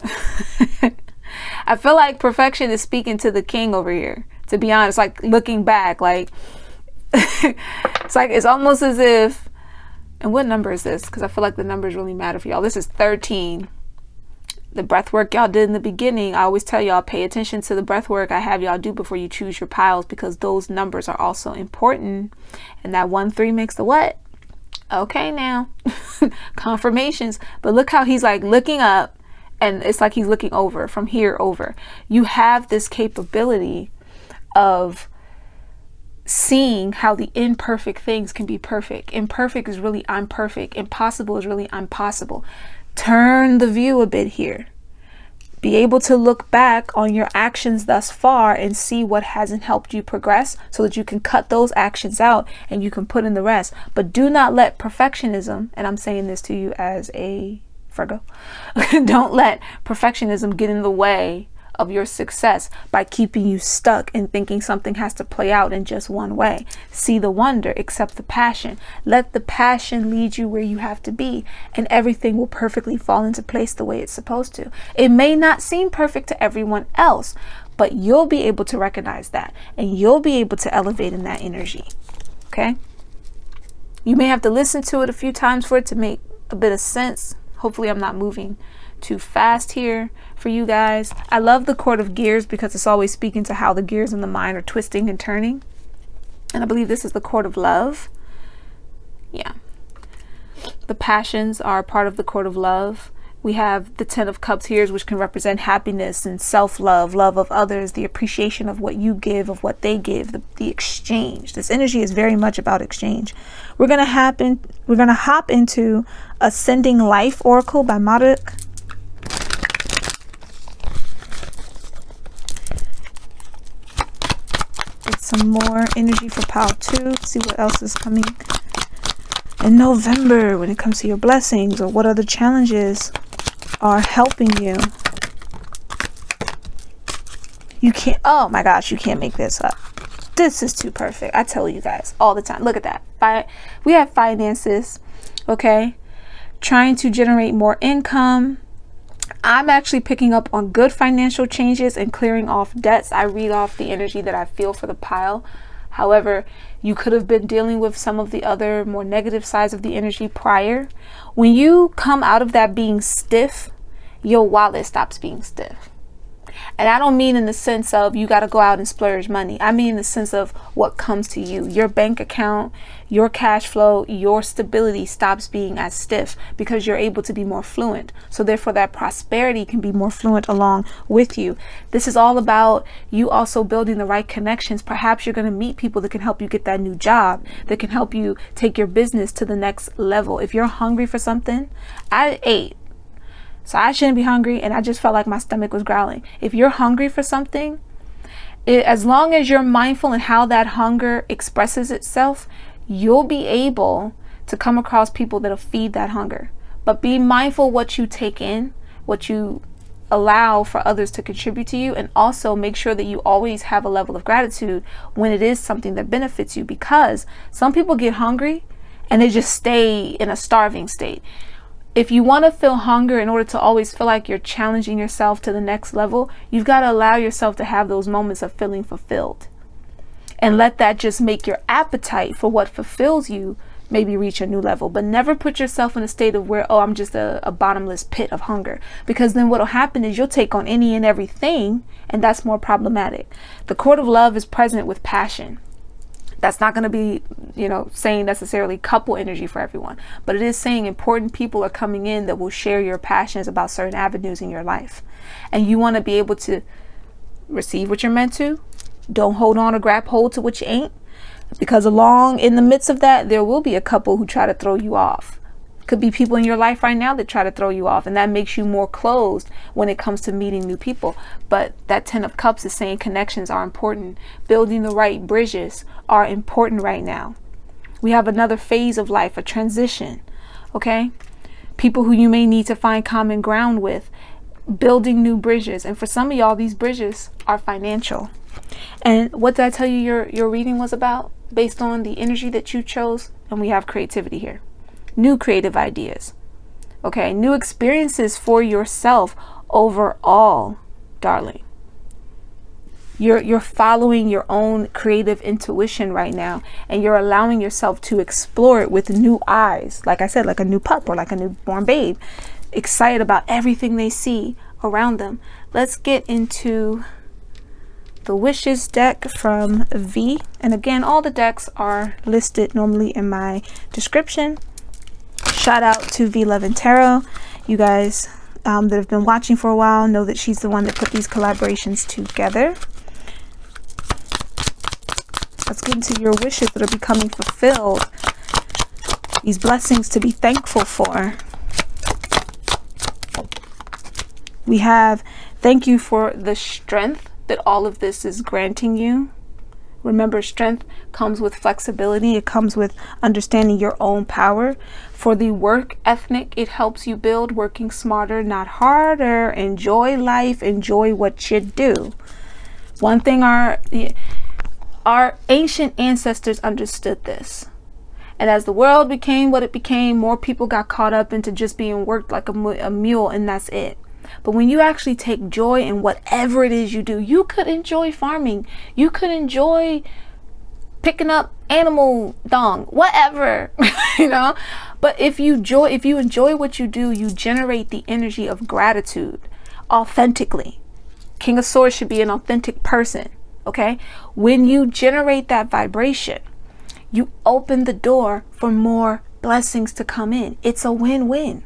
perfection is speaking to the king over here, to be honest. Like, looking back, like it's almost as if, and what number is this? Because I feel like the numbers really matter for y'all. This is 13. The breath work y'all did in the beginning, I always tell y'all, pay attention to the breath work I have y'all do before you choose your piles, because those numbers are also important. And that 1-3 makes the what? Okay, now confirmations. But look how he's like looking up, and it's like he's looking over from here over. You have this capability of seeing how the imperfect things can be perfect. Imperfect is really I'm perfect. Impossible is really I'm possible. Turn the view a bit here. Be able to look back on your actions thus far and see what hasn't helped you progress, so that you can cut those actions out and you can put in the rest. But do not let perfectionism, and I'm saying this to you as a Virgo, don't let perfectionism get in the way of your success by keeping you stuck and thinking something has to play out in just one way. See the wonder, accept the passion. Let the passion lead you where you have to be, and everything will perfectly fall into place the way it's supposed to. It may not seem perfect to everyone else, but you'll be able to recognize that, and you'll be able to elevate in that energy. Okay? You may have to listen to it a few times for it to make a bit of sense. Hopefully I'm not moving too fast here for you guys. I love the Court of Gears because it's always speaking to how the gears in the mind are twisting and turning. And I believe this is the Court of Love. Yeah. The passions are part of the Court of Love. We have the 10 of Cups here, which can represent happiness and self-love, love of others, the appreciation of what you give, of what they give, the exchange. This energy is very much about exchange. We're gonna hop into Ascending Life Oracle by Marduk. Get some more energy for pile 2. See what else is coming in November when it comes to your blessings, or what other challenges are helping you. You can't, oh my gosh, you can't make this up. This is too perfect. I tell you guys all the time. Look at that. We have finances, okay? Trying to generate more income. I'm actually picking up on good financial changes and clearing off debts. I read off the energy that I feel for the pile. However, you could have been dealing with some of the other more negative sides of the energy prior. When you come out of that being stiff, your wallet stops being stiff. And I don't mean in the sense of you got to go out and splurge money. I mean in the sense of what comes to you. Your bank account, your cash flow, your stability stops being as stiff because you're able to be more fluent. So therefore that prosperity can be more fluent along with you. This is all about you also building the right connections. Perhaps you're going to meet people that can help you get that new job, that can help you take your business to the next level. If you're hungry for something, I ate. So I shouldn't be hungry, and I just felt like my stomach was growling. If you're hungry for something, as long as you're mindful in how that hunger expresses itself, you'll be able to come across people that'll feed that hunger. But be mindful what you take in, what you allow for others to contribute to you, and also make sure that you always have a level of gratitude when it is something that benefits you, because some people get hungry and they just stay in a starving state. If you want to feel hunger in order to always feel like you're challenging yourself to the next level, you've got to allow yourself to have those moments of feeling fulfilled. And let that just make your appetite for what fulfills you maybe reach a new level. But never put yourself in a state of where, oh, I'm just a bottomless pit of hunger. Because then what'll happen is you'll take on any and everything, and that's more problematic. The Court of Love is present with passion. That's not going to be, saying necessarily couple energy for everyone, but it is saying important people are coming in that will share your passions about certain avenues in your life. And you want to be able to receive what you're meant to. Don't hold on or grab hold to what you ain't. Because along in the midst of that, there will be a couple who try to throw you off. Could be people in your life right now that try to throw you off, and that makes you more closed when it comes to meeting new people. But that 10 of Cups is saying connections are important. Building the right bridges are important right now. We have another phase of life, a transition, okay? People who you may need to find common ground with, building new bridges. And for some of y'all, these bridges are financial. And what did I tell you your reading was about? Based on the energy that you chose. And we have creativity here. New creative ideas. Okay, new experiences for yourself overall, darling. You're following your own creative intuition right now, and you're allowing yourself to explore it with new eyes. Like I said, like a new pup or like a newborn babe, excited about everything they see around them. Let's get into the wishes deck from V. And again, all the decks are listed normally in my description. Shout out to V Love and Tarot. You guys that have been watching for a while know that she's the one that put these collaborations together. Let's get into your wishes that are becoming fulfilled. These blessings to be thankful for. We have thank you for the strength that all of this is granting you. Remember, strength comes with flexibility. It comes with understanding your own power. For the work ethic, it helps you build working smarter, not harder. Enjoy life. Enjoy what you do. One thing our ancient ancestors understood this. And as the world became what it became, more people got caught up into just being worked like a mule, and that's it. But when you actually take joy in whatever it is you do, you could enjoy farming. You could enjoy picking up animal dung, whatever, you know. But if you enjoy what you do, you generate the energy of gratitude authentically. King of Swords should be an authentic person, okay? When you generate that vibration, you open the door for more blessings to come in. It's a win-win.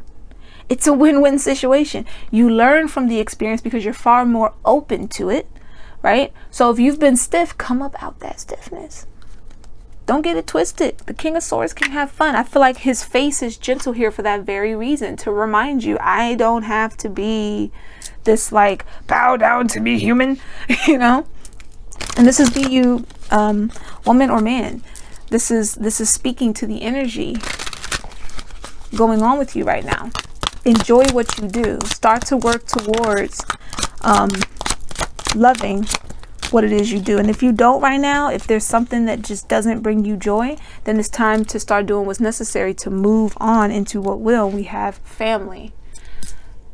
It's a win-win situation. You learn from the experience because you're far more open to it, right? So if you've been stiff, come up out that stiffness. Don't get it twisted. The King of Swords can have fun. I feel like his face is gentle here for that very reason, to remind you, I don't have to be this like bow down to be human, you know? And this is be you, woman or man. This is speaking to the energy going on with you right now. Enjoy what you do. Start to work towards loving what it is you do. And if you don't right now, if there's something that just doesn't bring you joy, then it's time to start doing what's necessary to move on into what will. We have family.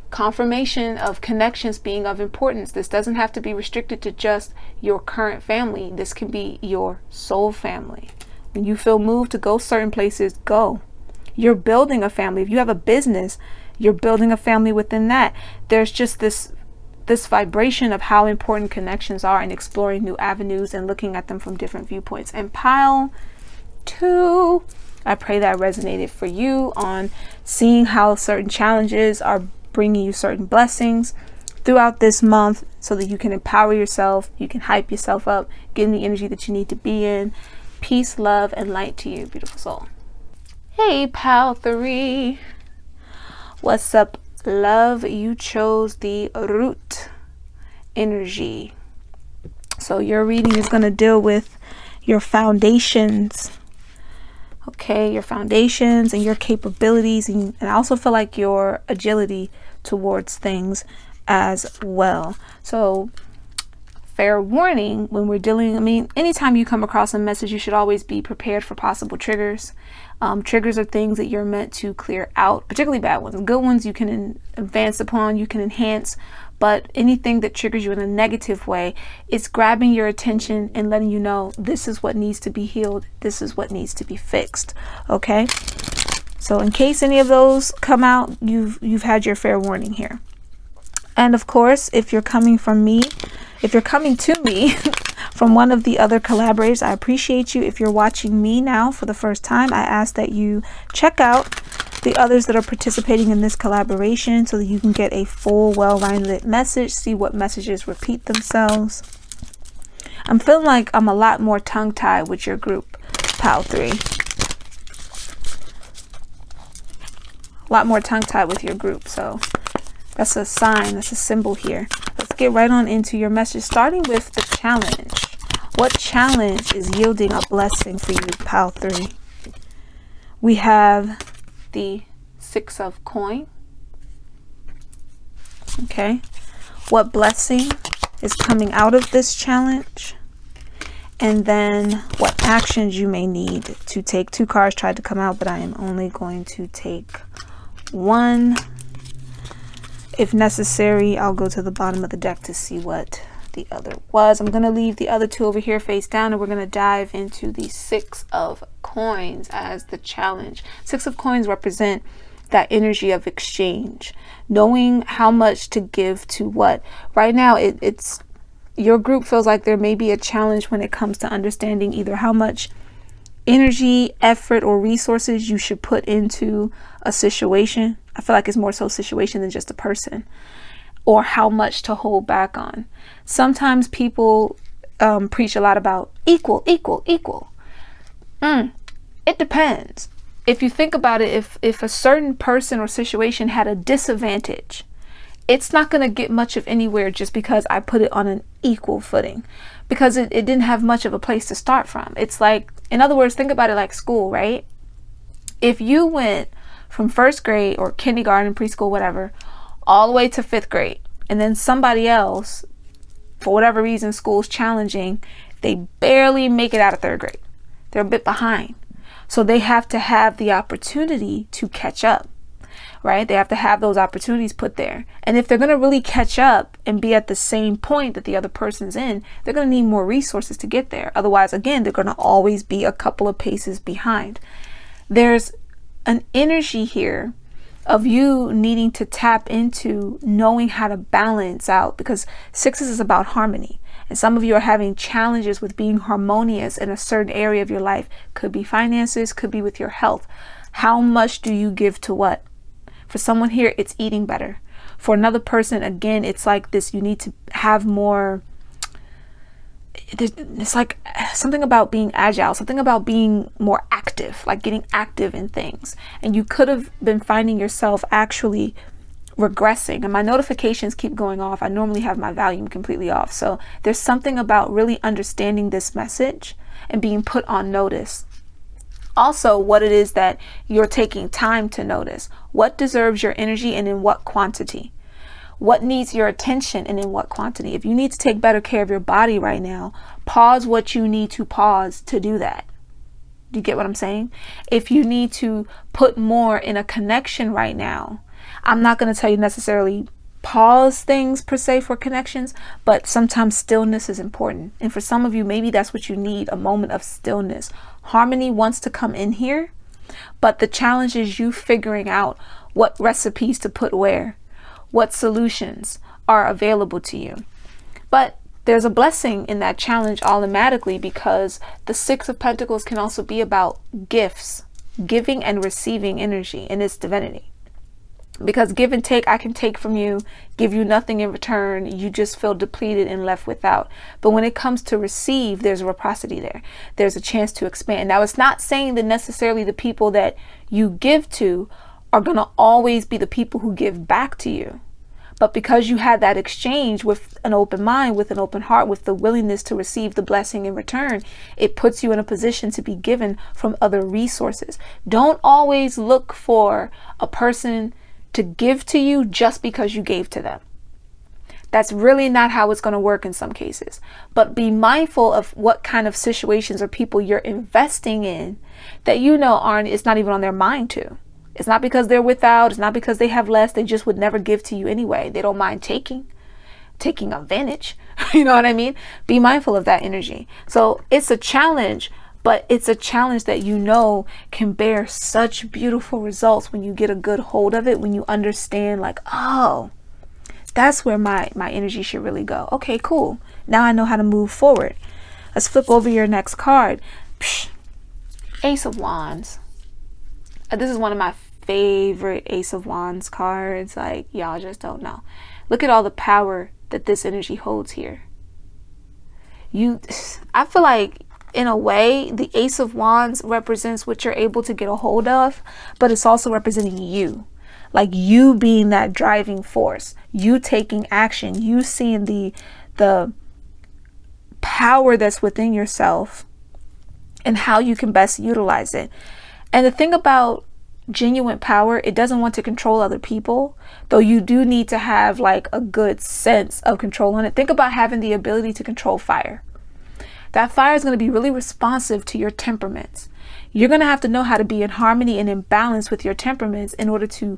Confirmation of connections being of importance. This doesn't have to be restricted to just your current family. This can be your soul family. When you feel moved to go certain places, go. You're building a family. If you have a business, you're building a family within that. There's just this vibration of how important connections are, and exploring new avenues and looking at them from different viewpoints. And pile 2, I pray that resonated for you on seeing how certain challenges are bringing you certain blessings throughout this month, so that you can empower yourself, you can hype yourself up, get in the energy that you need to be in. Peace, love, and light to you, beautiful soul. Hey, pal 3. What's up, love? You chose the root energy. So your reading is going to deal with your foundations. Okay, your foundations and your capabilities. And I also feel like your agility towards things as well. So fair warning when we're dealing, anytime you come across a message, you should always be prepared for possible triggers. Triggers are things that you're meant to clear out, particularly bad ones. Good ones you can advance upon, you can enhance, but anything that triggers you in a negative way, it's grabbing your attention and letting you know this is what needs to be healed, this is what needs to be fixed. Okay, so in case any of those come out, you've had your fair warning here. And of course, if you're coming to me from one of the other collaborators, I appreciate you. If you're watching me now for the first time, I ask that you check out the others that are participating in this collaboration, so that you can get a full, well-rounded message, see what messages repeat themselves. I'm feeling like I'm a lot more tongue-tied with your group. pile 3. A lot more tongue-tied with your group, so that's a sign, that's a symbol here. Let's get right on into your message, starting with the challenge. What challenge is yielding a blessing for you, pile 3? We have the 6 of coin. Okay. What blessing is coming out of this challenge? And then what actions you may need to take. 2 cards tried to come out, but I am only going to take 1. If necessary, I'll go to the bottom of the deck to see what the other was. I'm going to leave the other 2 over here face down, and we're going to dive into the 6 of coins as the challenge. 6 of coins represent that energy of exchange, knowing how much to give to what. Right now, it's your group feels like there may be a challenge when it comes to understanding either how much energy, effort, or resources you should put into a situation. I feel like it's more so situation than just a person, or how much to hold back on. Sometimes people preach a lot about equal. It depends. If you think about it, if a certain person or situation had a disadvantage, it's not going to get much of anywhere just because I put it on an equal footing, because it didn't have much of a place to start from. It's like, in other words, think about it like school, right? If you went from 1st grade or kindergarten, preschool, whatever, all the way to 5th grade, and then somebody else, for whatever reason, school's challenging, they barely make it out of 3rd grade. They're a bit behind. So they have to have the opportunity to catch up, right? They have to have those opportunities put there. And if they're going to really catch up and be at the same point that the other person's in, they're going to need more resources to get there. Otherwise, again, they're going to always be a couple of paces behind. There's an energy here of you needing to tap into knowing how to balance out, because 6 is about harmony. And some of you are having challenges with being harmonious in a certain area of your life. Could be finances, could be with your health. How much do you give to what? For someone here, it's eating better. For another person, again, it's like this, you need to have more. It's like something about being agile, something about being more active, like getting active in things. And you could have been finding yourself actually regressing, and my notifications keep going off. I normally have my volume completely off. So there's something about really understanding this message and being put on notice. Also, what it is that you're taking time to notice. What deserves your energy and in what quantity? What needs your attention and in what quantity? If you need to take better care of your body right now, pause what you need to pause to do that. Do you get what I'm saying? If you need to put more in a connection right now, I'm not going to tell you necessarily pause things per se for connections, but sometimes stillness is important. And for some of you, maybe that's what you need, a moment of stillness. Harmony wants to come in here, but the challenge is you figuring out what recipes to put where, what solutions are available to you. But there's a blessing in that challenge automatically, because the 6 of Pentacles can also be about gifts, giving and receiving energy in its divinity. Because give and take, I can take from you, give you nothing in return. You just feel depleted and left without. But when it comes to receive, there's a reciprocity there. There's a chance to expand. Now, it's not saying that necessarily the people that you give to are going to always be the people who give back to you. But because you had that exchange with an open mind, with an open heart, with the willingness to receive the blessing in return, it puts you in a position to be given from other resources. Don't always look for a person to give to you just because you gave to them. That's really not how it's going to work in some cases. But be mindful of what kind of situations or people you're investing in that you know it's not even on their mind to. It's not because they're without, it's not because they have less, they just would never give to you anyway. They don't mind taking advantage. You know what I mean? Be mindful of that energy. So it's a challenge, but it's a challenge that you know can bear such beautiful results when you get a good hold of it, when you understand like, oh, that's where my energy should really go. Okay, cool. Now I know how to move forward. Let's flip over your next card. Psh, Ace of Wands. This is one of my favorite Ace of Wands cards. Like, y'all just don't know. Look at all the power that this energy holds here. I feel like in a way, the Ace of Wands represents what you're able to get a hold of, but it's also representing you. Like you being that driving force, you taking action, you seeing the power that's within yourself and how you can best utilize it. And the thing about genuine power, it doesn't want to control other people, though you do need to have like a good sense of control on it. Think about having the ability to control fire. That fire is going to be really responsive to your temperaments. You're going to have to know how to be in harmony and in balance with your temperaments in order to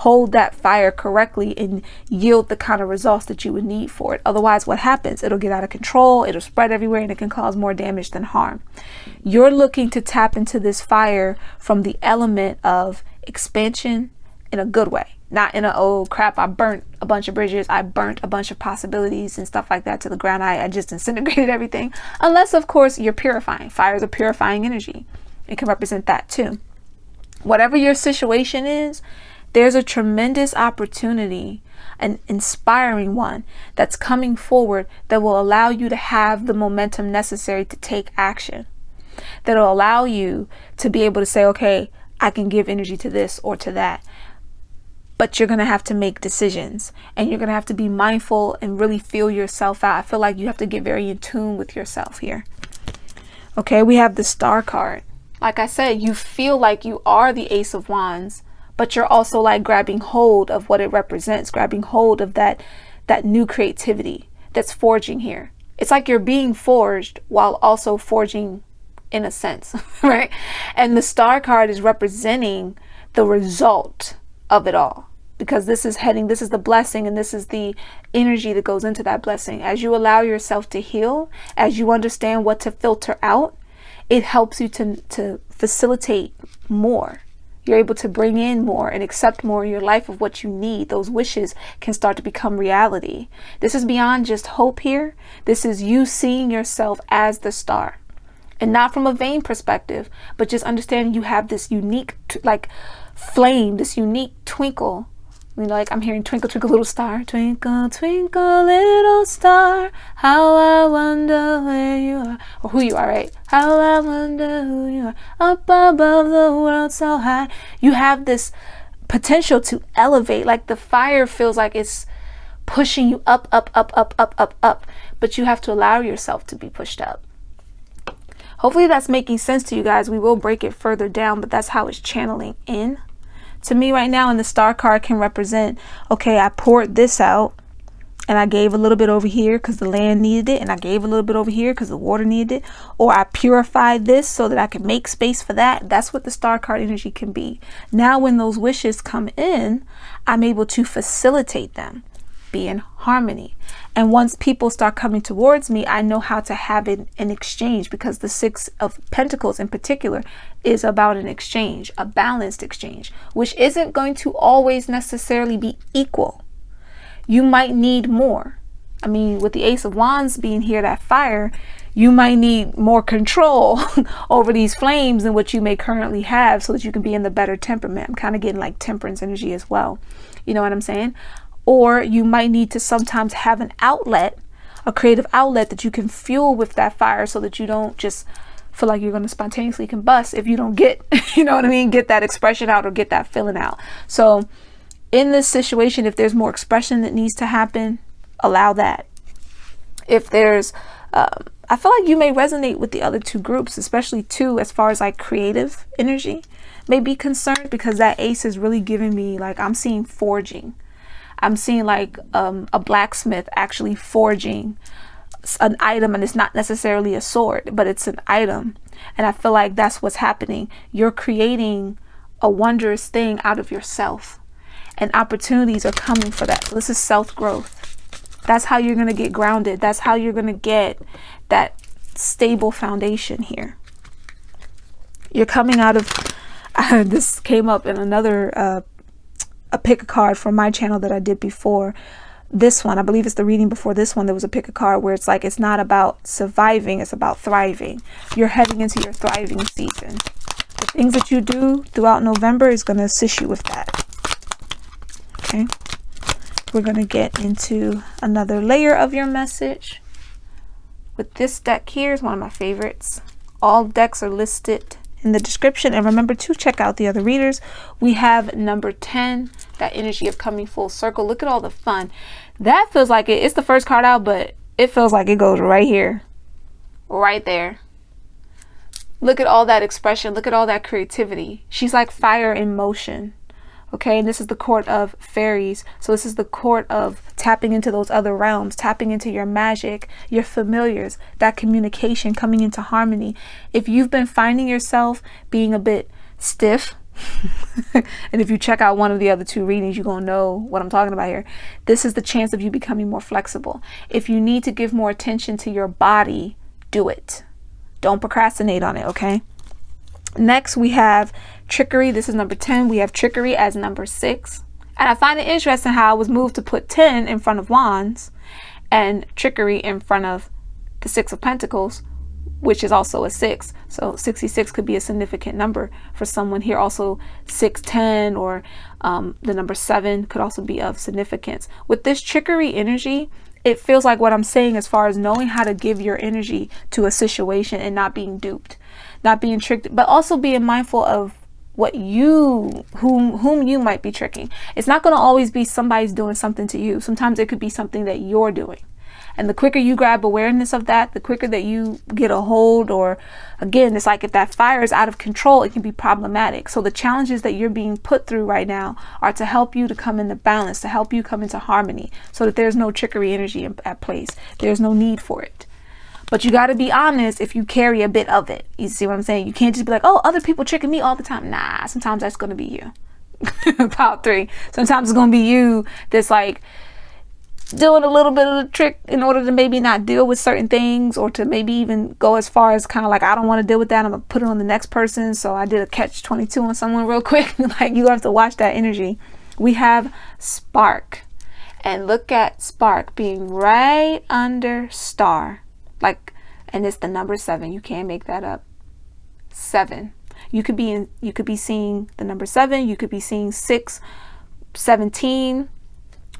hold that fire correctly and yield the kind of results that you would need for it. Otherwise, what happens? It'll get out of control, it'll spread everywhere, and it can cause more damage than harm. You're looking to tap into this fire from the element of expansion in a good way. Not in a, oh crap, I burnt a bunch of bridges, I burnt a bunch of possibilities and stuff like that to the ground. I just incinerated everything. Unless, of course, you're purifying. Fire is a purifying energy. It can represent that too. Whatever your situation is, there's a tremendous opportunity, an inspiring one, that's coming forward that will allow you to have the momentum necessary to take action. That'll allow you to be able to say, okay, I can give energy to this or to that. But you're going to have to make decisions, and you're going to have to be mindful and really feel yourself out. I feel like you have to get very in tune with yourself here. Okay, we have the Star card. Like I said, you feel like you are the Ace of Wands, but you're also like grabbing hold of what it represents, grabbing hold of that new creativity that's forging here. It's like you're being forged while also forging in a sense, right? And the Star card is representing the result of it all, because this is the blessing, and this is the energy that goes into that blessing. As you allow yourself to heal, as you understand what to filter out, it helps you to facilitate more. You're able to bring in more and accept more in your life of what you need. Those wishes can start to become reality. This is beyond just hope here. This is you seeing yourself as the star, and not from a vain perspective, but just understanding you have this unique like flame, this unique twinkle. You know, like I'm hearing twinkle, twinkle, little star. Twinkle, twinkle, little star. How I wonder where you are. Or who you are, right? How I wonder who you are. Up above the world so high. You have this potential to elevate. Like the fire feels like it's pushing you up, up, up, up, up, up, up. But you have to allow yourself to be pushed up. Hopefully that's making sense to you guys. We will break it further down, but that's how it's channeling in to me right now. And the Star card can represent, okay, I poured this out and I gave a little bit over here because the land needed it, and I gave a little bit over here because the water needed it, or I purified this so that I could make space for that. That's what the Star card energy can be. Now when those wishes come in, I'm able to facilitate them, be in harmony. And once people start coming towards me, I know how to have it in exchange, because the Six of Pentacles in particular is about an exchange, a balanced exchange, which isn't going to always necessarily be equal. You might need more. I mean, with the Ace of Wands being here, that fire, you might need more control over these flames than what you may currently have, so that you can be in the better temperament. I'm kind of getting like temperance energy as well. You know what I'm saying? Or you might need to sometimes have an outlet, a creative outlet that you can fuel with that fire, so that you don't just feel like you're going to spontaneously combust if you don't get, you know what I mean, get that expression out or get that feeling out. So in this situation, if there's more expression that needs to happen, allow that. If there's, I feel like you may resonate with the other two groups, especially two, as far as like creative energy may be concerned, because that ace is really giving me like, I'm seeing forging. I'm seeing like a blacksmith actually forging an item, and it's not necessarily a sword, but it's an item. And I feel like that's what's happening. You're creating a wondrous thing out of yourself, and opportunities are coming for that. This is self-growth. That's how you're going to get grounded. That's how you're going to get that stable foundation here. You're coming out of, this came up in another a pick a card from my channel that I did before this one. I believe it's the reading before this one. There was a pick a card where it's like, it's not about surviving, it's about thriving. You're heading into your thriving season. The things that you do throughout November is going to assist you with that. Okay, we're going to get into another layer of your message. with this deck here is one of my favorites. All decks are listed in the description, and remember to check out the other readers. We have number 10, that energy of coming full circle. Look at all the fun. That feels like it's the first card out, but it feels like it goes right here, right there. Look at all that expression. Look at all that creativity. She's like fire in motion. Okay, and this is the court of fairies. So this is the court of tapping into those other realms, tapping into your magic, your familiars, that communication, coming into harmony. If you've been finding yourself being a bit stiff, and if you check out one of the other two readings, you're going to know what I'm talking about here. This is the chance of you becoming more flexible. If you need to give more attention to your body, do it. Don't procrastinate on it, okay? Next, we have trickery. This is number 10. We have trickery as number 6. And I find it interesting how I was moved to put 10 in front of wands and trickery in front of the 6 of pentacles, which is also a 6. So 66 could be a significant number for someone here. Also 610 or the number 7 could also be of significance. With this trickery energy, it feels like what I'm saying as far as knowing how to give your energy to a situation and not being duped, not being tricked, but also being mindful of what whom you might be tricking. It's not going to always be somebody's doing something to you. Sometimes it could be something that you're doing. And the quicker you grab awareness of that, the quicker that you get a hold, or again, it's like if that fire is out of control, it can be problematic. So the challenges that you're being put through right now are to help you to come into balance, to help you come into harmony, so that there's no trickery energy at place. There's no need for it. But you got to be honest if you carry a bit of it. You see what I'm saying? You can't just be like, oh, other people tricking me all the time. Nah, sometimes that's going to be you. About 3. Sometimes it's going to be you that's like doing a little bit of the trick in order to maybe not deal with certain things, or to maybe even go as far as kind of like, I don't want to deal with that, I'm gonna put it on the next person. So I did a catch-22 on someone real quick. Like, you have to watch that energy. We have spark, and look at spark being right under star, like, and it's the number 7. You can't make that up. 7. You could be seeing the number 7. You could be seeing 6, 17,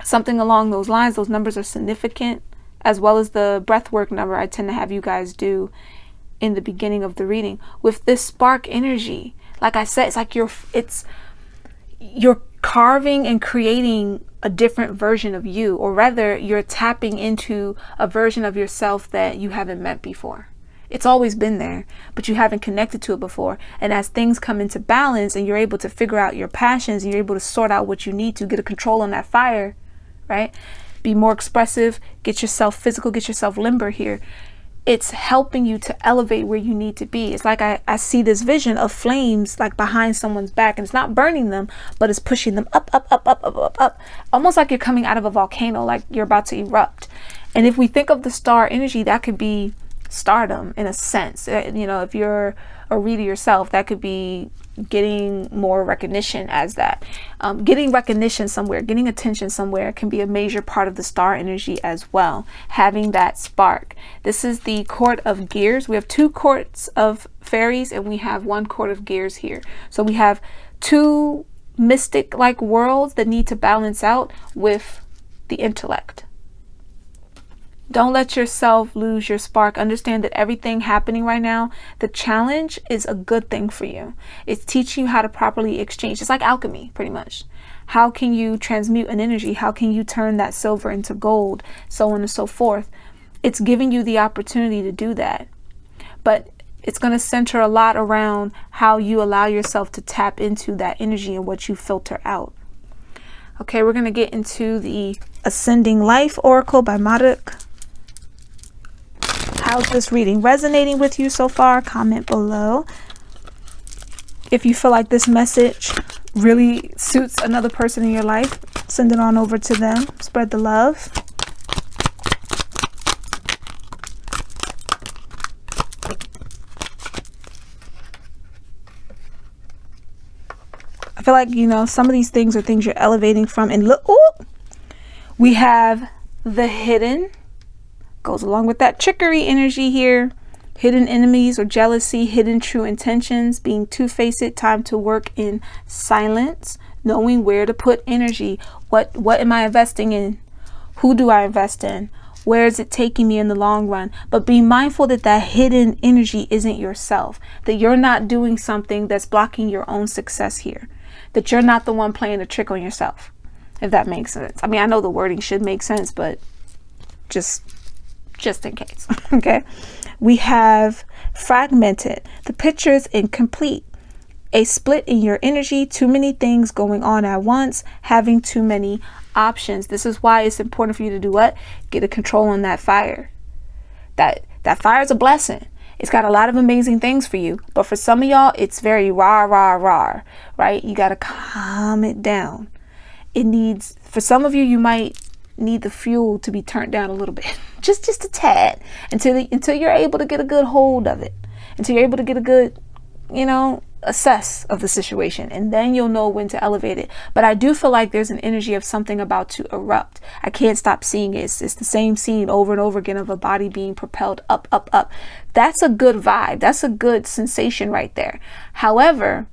something along those lines. Those numbers are significant, as well as the breathwork number I tend to have you guys do in the beginning of the reading. With this spark energy, like I said, it's like you're carving and creating a different version of you, or rather you're tapping into a version of yourself that you haven't met before. It's always been there, but you haven't connected to it before. And as things come into balance and you're able to figure out your passions, and you're able to sort out what you need to get a control on that fire, right? Be more expressive, get yourself physical, get yourself limber here. It's helping you to elevate where you need to be. It's like I see this vision of flames like behind someone's back, and it's not burning them, but it's pushing them up, up, up, up, up, up, up. Almost like you're coming out of a volcano, like you're about to erupt. And if we think of the star energy, that could be stardom in a sense. You know, if you're a reader yourself, that could be getting more recognition as that. Getting recognition somewhere, getting attention somewhere can be a major part of the star energy as well. Having that spark. This is the court of gears. We have 2 courts of fairies, and we have 1 court of gears here. So we have 2 mystic like worlds that need to balance out with the intellect. Don't let yourself lose your spark. Understand that everything happening right now, the challenge is a good thing for you. It's teaching you how to properly exchange. It's like alchemy, pretty much. How can you transmute an energy? How can you turn that silver into gold? So on and so forth. It's giving you the opportunity to do that. But it's going to center a lot around how you allow yourself to tap into that energy and what you filter out. Okay, we're going to get into the Ascending Life Oracle by Marduk. How's this reading resonating with you so far? Comment below. If you feel like this message really suits another person in your life, send it on over to them. Spread the love. I feel like, you know, some of these things are things you're elevating from. And look, ooh, we have the hidden. Goes along with that trickery energy here. Hidden enemies or jealousy, hidden true intentions, being two-faced, time to work in silence, knowing where to put energy. What am I investing in? Who do I invest in? Where is it taking me in the long run? But be mindful that that hidden energy isn't yourself, that you're not doing something that's blocking your own success here, that you're not the one playing a trick on yourself, if that makes sense. I mean, I know the wording should make sense, but just in case. Okay. We have fragmented. The picture is incomplete. A split in your energy, too many things going on at once, having too many options. This is why it's important for you to do what? Get a control on that fire. That fire is a blessing. It's got a lot of amazing things for you. But for some of y'all, it's very rah, rah, rah, right? You got to calm it down. It needs, for some of you, you might need the fuel to be turned down a little bit, just a tad, until you're able to get a good hold of it, until you're able to get a good, assess of the situation, and then you'll know when to elevate it. But I do feel like there's an energy of something about to erupt. I can't stop seeing it. It's the same scene over and over again of a body being propelled up, up, up. That's a good vibe. That's a good sensation right there. However,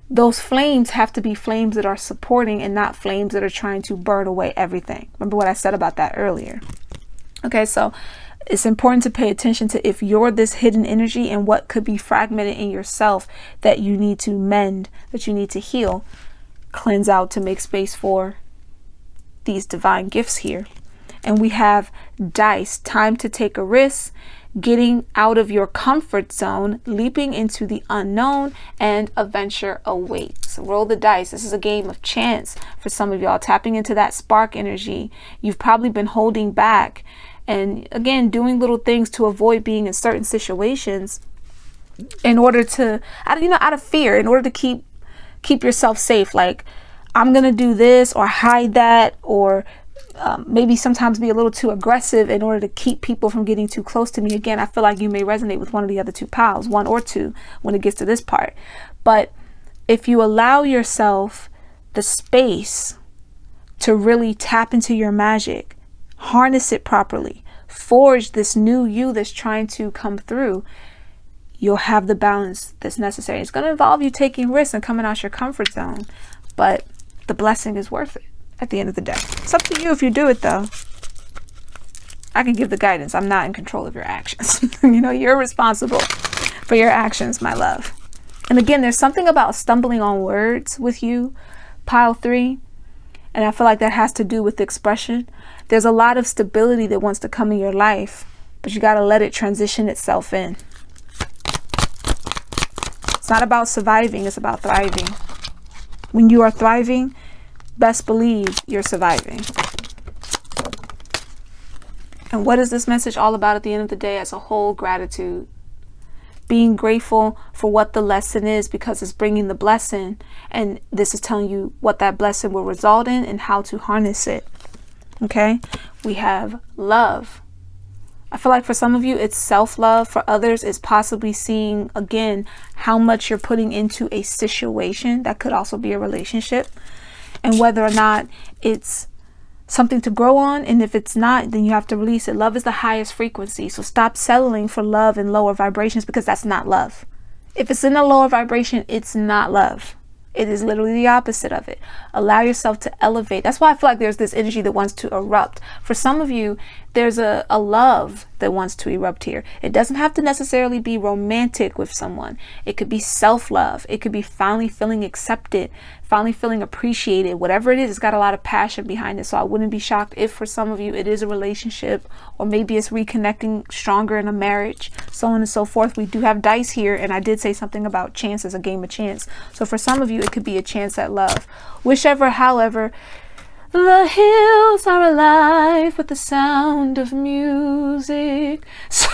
those flames have to be flames that are supporting and not flames that are trying to burn away everything. Remember what I said about that earlier. Okay, so it's important to pay attention to if you're this hidden energy and what could be fragmented in yourself that you need to mend, that you need to heal, cleanse out to make space for these divine gifts here. And we have dice, time to take a risk, getting out of your comfort zone, leaping into the unknown, and a venture awaits. Roll the dice. This is a game of chance for some of y'all, tapping into that spark energy. You've probably been holding back. And again, doing little things to avoid being in certain situations in order to, out of fear, in order to keep yourself safe. Like, I'm going to do this or hide that, or maybe sometimes be a little too aggressive in order to keep people from getting too close to me. Again, I feel like you may resonate with one of the other two piles, one or two, when it gets to this part. But if you allow yourself the space to really tap into your magic, harness it properly, forge this new you that's trying to come through, you'll have the balance that's necessary. It's going to involve you taking risks and coming out your comfort zone, but the blessing is worth it at the end of the day. It's up to you if you do it, though. I can give the guidance. I'm not in control of your actions. You're responsible for your actions, my love. And again, there's something about stumbling on words with you, pile 3. And I feel like that has to do with expression. There's a lot of stability that wants to come in your life, but you got to let it transition itself in. It's not about surviving. It's about thriving. When you are thriving, best believe you're surviving. And what is this message all about at the end of the day? As a whole, gratitude. Being grateful for what the lesson is, because it's bringing the blessing, and this is telling you what that blessing will result in and how to harness it. Okay, we have love. I feel like for some of you it's self-love. For others it's possibly seeing again how much you're putting into a situation. That could also be a relationship, and whether or not it's something to grow on, and if it's not, then you have to release it. Love is the highest frequency, so stop settling for love in lower vibrations, because that's not love. If it's in a lower vibration, it's not love. It is literally the opposite of it. Allow yourself to elevate. That's why I feel like there's this energy that wants to erupt. For some of you, there's a love that wants to erupt here. It doesn't have to necessarily be romantic with someone. It could be self-love. It could be finally feeling accepted, finally feeling appreciated. Whatever it is, it's got a lot of passion behind it. So I wouldn't be shocked if for some of you it is a relationship, or maybe it's reconnecting stronger in a marriage, so on and so forth. We do have dice here, and I did say something about chance as a game of chance. So for some of you, it could be a chance at love. Whichever, however, the hills are alive with the sound of music. So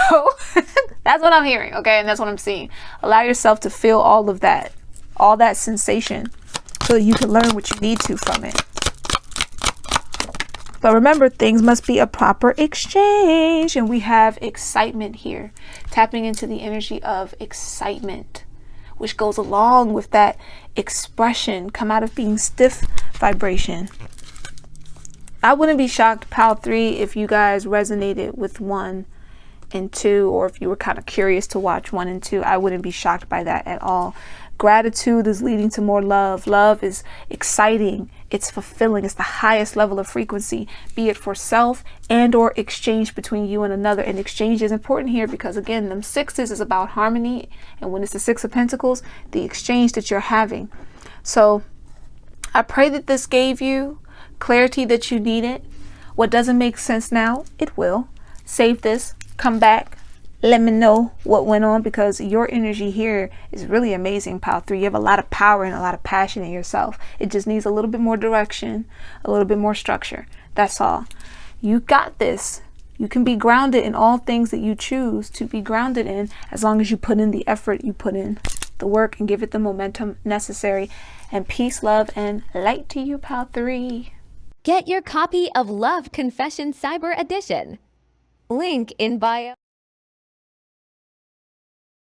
that's what I'm hearing, okay? And that's what I'm seeing. Allow yourself to feel all of that, all that sensation, so that you can learn what you need to from it. But remember, things must be a proper exchange. And we have excitement here, tapping into the energy of excitement, which goes along with that expression, come out of being stiff vibration. I wouldn't be shocked, pile 3, if you guys resonated with 1 and 2, or if you were kind of curious to watch 1 and 2. I wouldn't be shocked by that at all. Gratitude is leading to more love. Love is exciting. it's fulfilling. It's the highest level of frequency, be it for self and or exchange between you and another. And exchange is important here because, again, them sixes is about harmony. And when it's the Six of Pentacles, the exchange that you're having. So I pray that this gave you clarity that you needed. What doesn't make sense now, it will. Save this, come back, let me know what went on, because your energy here is really amazing, Pile 3. You have a lot of power and a lot of passion in yourself. It just needs a little bit more direction, a little bit more structure. That's all. You got this. You can be grounded in all things that you choose to be grounded in, as long as you put in the effort, you put in the work, and give it the momentum necessary. And peace, love, and light to you, Pile 3. Get your copy of Love Confession Cyber Edition. Link in bio.